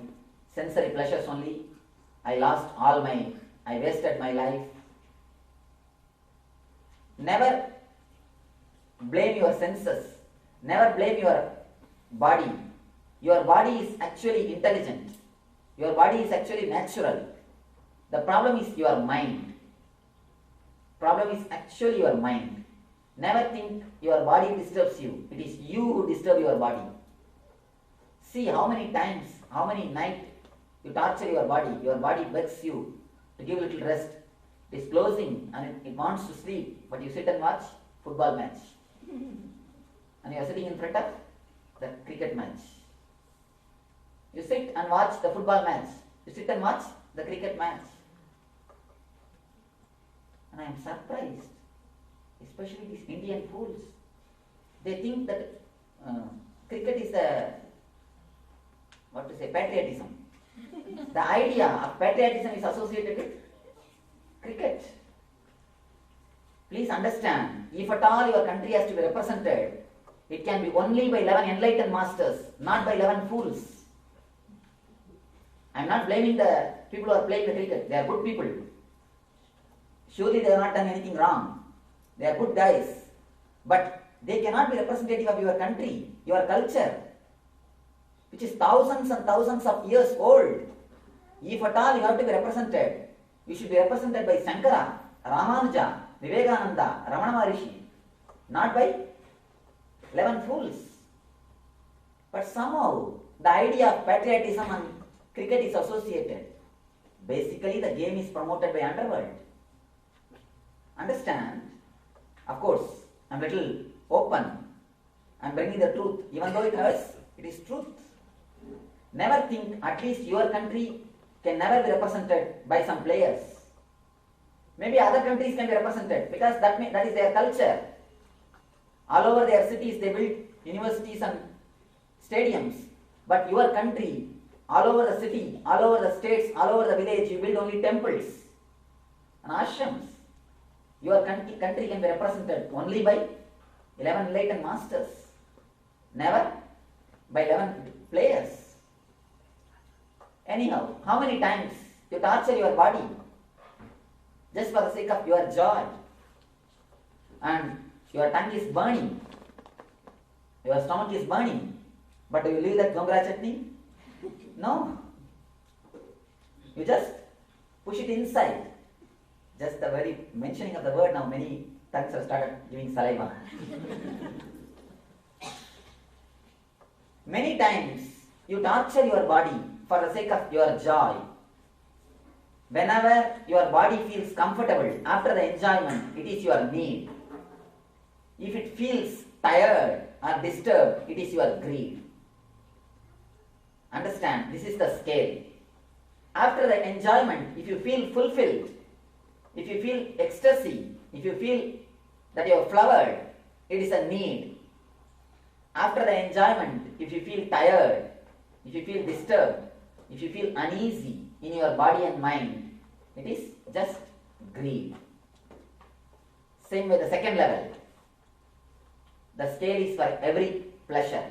sensory pleasures only, I wasted my life. Never blame your senses. Never blame your body. Your body is actually intelligent. Your body is actually natural. The problem is your mind. Problem is actually your mind. Never think your body disturbs you. It is you who disturb your body. See how many times, how many nights you torture your body. Your body begs you to give a little rest. It is closing and it wants to sleep, but you sit and watch football match. And you are sitting in front of the cricket match. You sit and watch the football match. You sit and watch the cricket match. And I am surprised, especially these Indian fools. They think that cricket is patriotism. The idea of patriotism is associated with cricket. Please understand, if at all your country has to be represented, it can be only by 11 enlightened masters, not by 11 fools. I am not blaming the people who are playing the cricket. They are good people. Surely they have not done anything wrong. They are good guys. But they cannot be representative of your country, your culture, which is thousands and thousands of years old. If at all you have to be represented, you should be represented by Shankara, Ramanuja, Vivekananda, Ramana Maharishi, not by 11 fools. But somehow the idea of patriotism and cricket is associated. Basically the game is promoted by underworld. Understand? Of course, I am little open. I am bringing the truth. Even though it hurts, it is truth. Never think at least your country can never be represented by some players. Maybe other countries can be represented because that is their culture. All over their cities they build universities and stadiums. But your country, all over the city, all over the states, all over the village, you build only temples and ashrams. Your country can be represented only by 11 enlightened masters, never by 11 players. Anyhow, how many times you torture your body just for the sake of your joy, and your tongue is burning, your stomach is burning, but do you leave that gongra chutney? No. You just push it inside. Just the very mentioning of the word, now many tongues have started giving saliva. Many times you torture your body for the sake of your joy. Whenever your body feels comfortable after the enjoyment, it is your need. If it feels tired or disturbed, it is your greed. Understand, this is the scale. After the enjoyment, if you feel fulfilled, if you feel ecstasy, if you feel that you are flowered, it is a need. After the enjoyment, if you feel tired, if you feel disturbed, if you feel uneasy in your body and mind, it is just greed. Same with the second level. The scale is for every pleasure,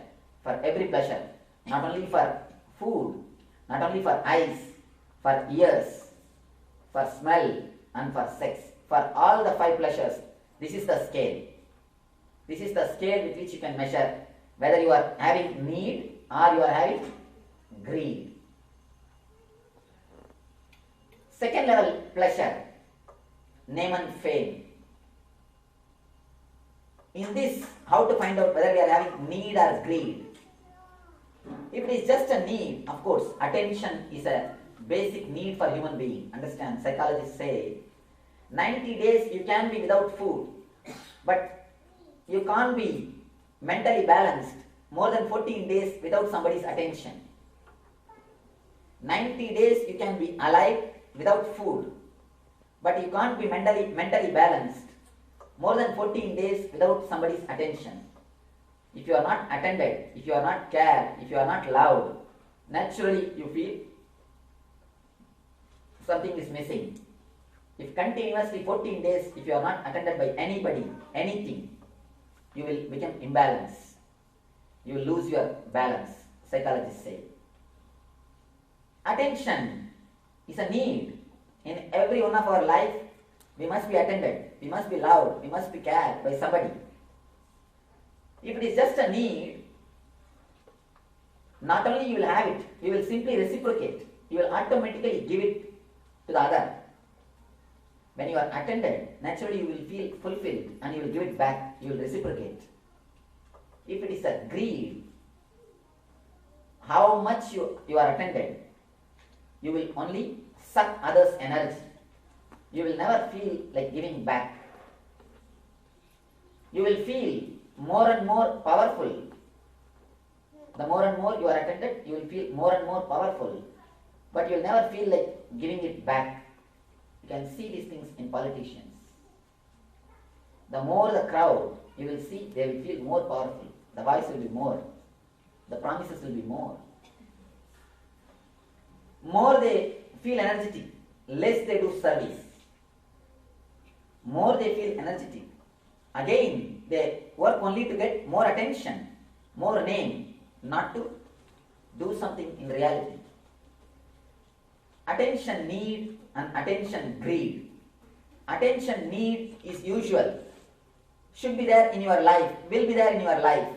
not only for food, not only for eyes, for ears, for smell and for sex, for all the 5 pleasures. This is the scale. This is the scale with which you can measure whether you are having need or you are having greed. Second level pleasure, name and fame. In this, how to find out whether we are having need or greed? If it is just a need, of course, attention is a basic need for human being. Understand, psychologists say 90 days you can be without food, but you can't be mentally balanced more than 14 days without somebody's attention. 90 days you can be alive without food, but you can't be mentally balanced more than 14 days without somebody's attention. If you are not attended, if you are not cared, if you are not loved, naturally you feel something is missing. If continuously 14 days, if you are not attended by anybody, anything, you will become imbalanced. You will lose your balance, psychologists say. Attention is a need. In every one of our life, we must be attended, we must be loved, we must be cared by somebody. If it is just a need, not only you will have it, you will simply reciprocate. You will automatically give it to the other. When you are attended, naturally you will feel fulfilled and you will give it back, you will reciprocate. If it is a greed, how much you are attended, you will only suck others' energy. You will never feel like giving back. You will feel more and more powerful. The more and more you are attended, you will feel more and more powerful. But you will never feel like giving it back. You can see these things in politicians. The more the crowd, you will see they will feel more powerful. The voice will be more. The promises will be more. More they feel energetic, less they do service. more they feel energetic. Again, they work only to get more attention, more name, not to do something in reality. Attention need and attention greed. Attention need is usual, should be there in your life, will be there in your life.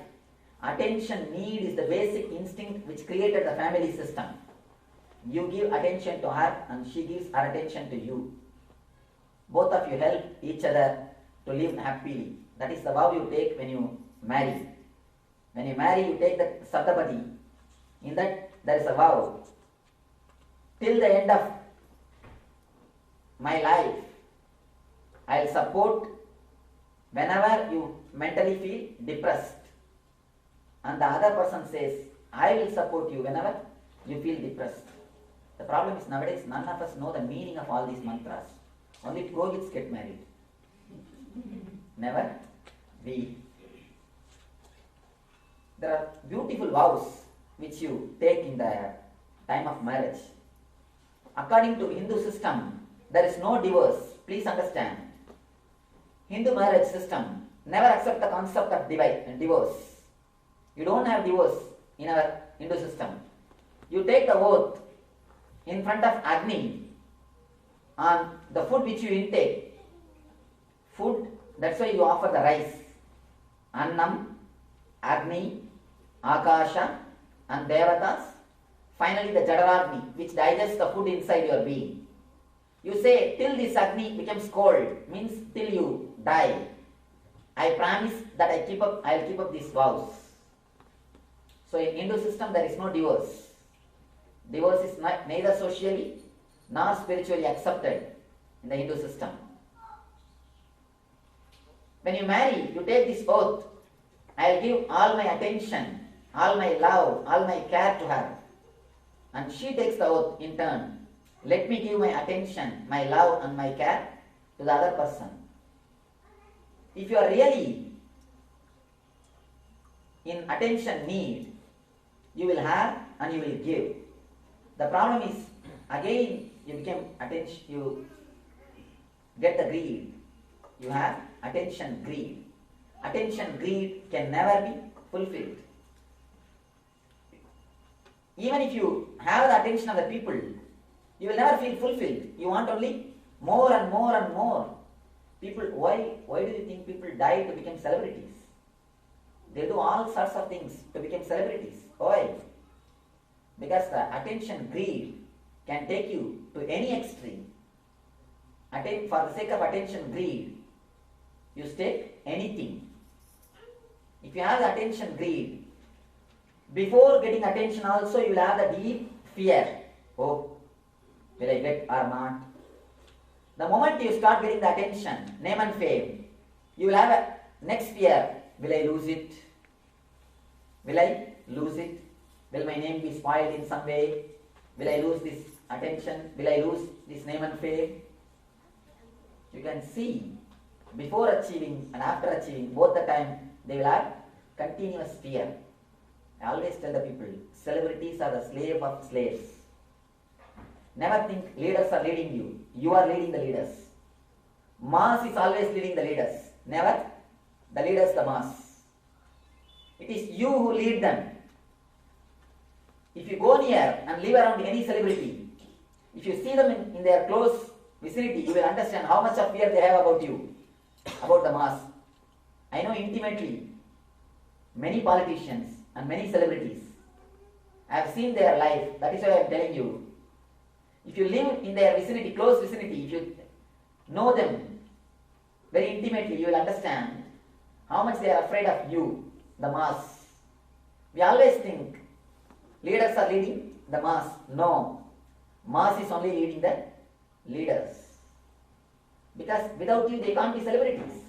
Attention need is the basic instinct which created the family system. You give attention to her and she gives her attention to you. Both of you help each other to live happily. That is the vow you take when you marry. When you marry, you take the Saptapadi. In that, there is a vow. Till the end of my life, I will support whenever you mentally feel depressed. And the other person says, I will support you whenever you feel depressed. The problem is nowadays none of us know the meaning of all these mantras. Only Purohits get married. Never we. There are beautiful vows which you take in the time of marriage. According to Hindu system, there is no divorce. Please understand. Hindu marriage system never accept the concept of divorce. You don't have divorce in our Hindu system. You take the oath in front of Agni on the food which you intake. Food, that's why you offer the rice. Annam, Agni, Akasha and Devatas. Finally the Jadaragni which digests the food inside your being. You say till this Agni becomes cold, means till you die. I promise that I'll keep up these vows. So in Hindu system there is no divorce. Divorce is neither socially nor spiritually accepted in the Hindu system. When you marry, you take this oath. I'll give all my attention, all my love, all my care to her. And she takes the oath in turn. Let me give my attention, my love and my care to the other person. If you are really in attention need, you will have and you will give. The problem is, again, you get the greed. You have attention greed. Attention greed can never be fulfilled. Even if you have the attention of the people, you will never feel fulfilled. You want only more and more and more. People, why do you think people die to become celebrities? They do all sorts of things to become celebrities. Why? Because the attention greed can take you to any extreme. For the sake of attention greed, you take anything. If you have the attention greed, before getting attention also you will have the deep fear. Oh, will I get or not? The moment you start getting the attention, name and fame, you will have a next fear. Will I lose it? Will I lose it? Will my name be spoiled in some way? Will I lose this attention? Will I lose this name and fame? You can see, before achieving and after achieving, both the time, they will have continuous fear. I always tell the people, celebrities are the slave of slaves. Never think leaders are leading you. You are leading the leaders. Mass is always leading the leaders. Never the leaders the mass. It is you who lead them. If you go near and live around any celebrity, if you see them in their close vicinity, you will understand how much of fear they have about you, about the mass. I know intimately many politicians and many celebrities. I have seen their life. That is why I am telling you. If you live in their vicinity, close vicinity, if you know them very intimately, you will understand how much they are afraid of you, the mass. We always think leaders are leading the mass. No. Mass is only leading the leaders. Because without you, they can't be celebrities.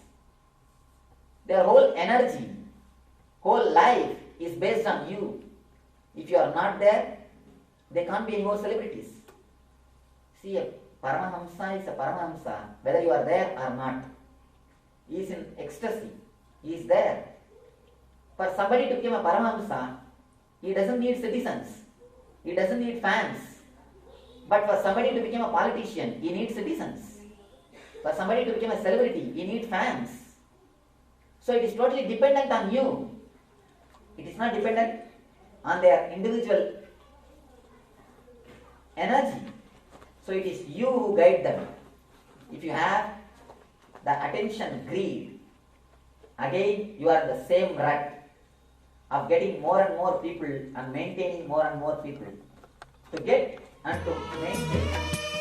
Their whole energy, whole life is based on you. If you are not there, they can't be any more celebrities. See, a Paramahamsa is a Paramahamsa, whether you are there or not. He is in ecstasy. He is there. For somebody to become a Paramahamsa, he doesn't need citizens. He doesn't need fans. But for somebody to become a politician, he needs citizens. For somebody to become a celebrity, he needs fans. So it is totally dependent on you. It is not dependent on their individual energy. So it is you who guide them. If you have the attention greed, again you are in the same rut of getting more and more people and maintaining more and more people. To get and to maintain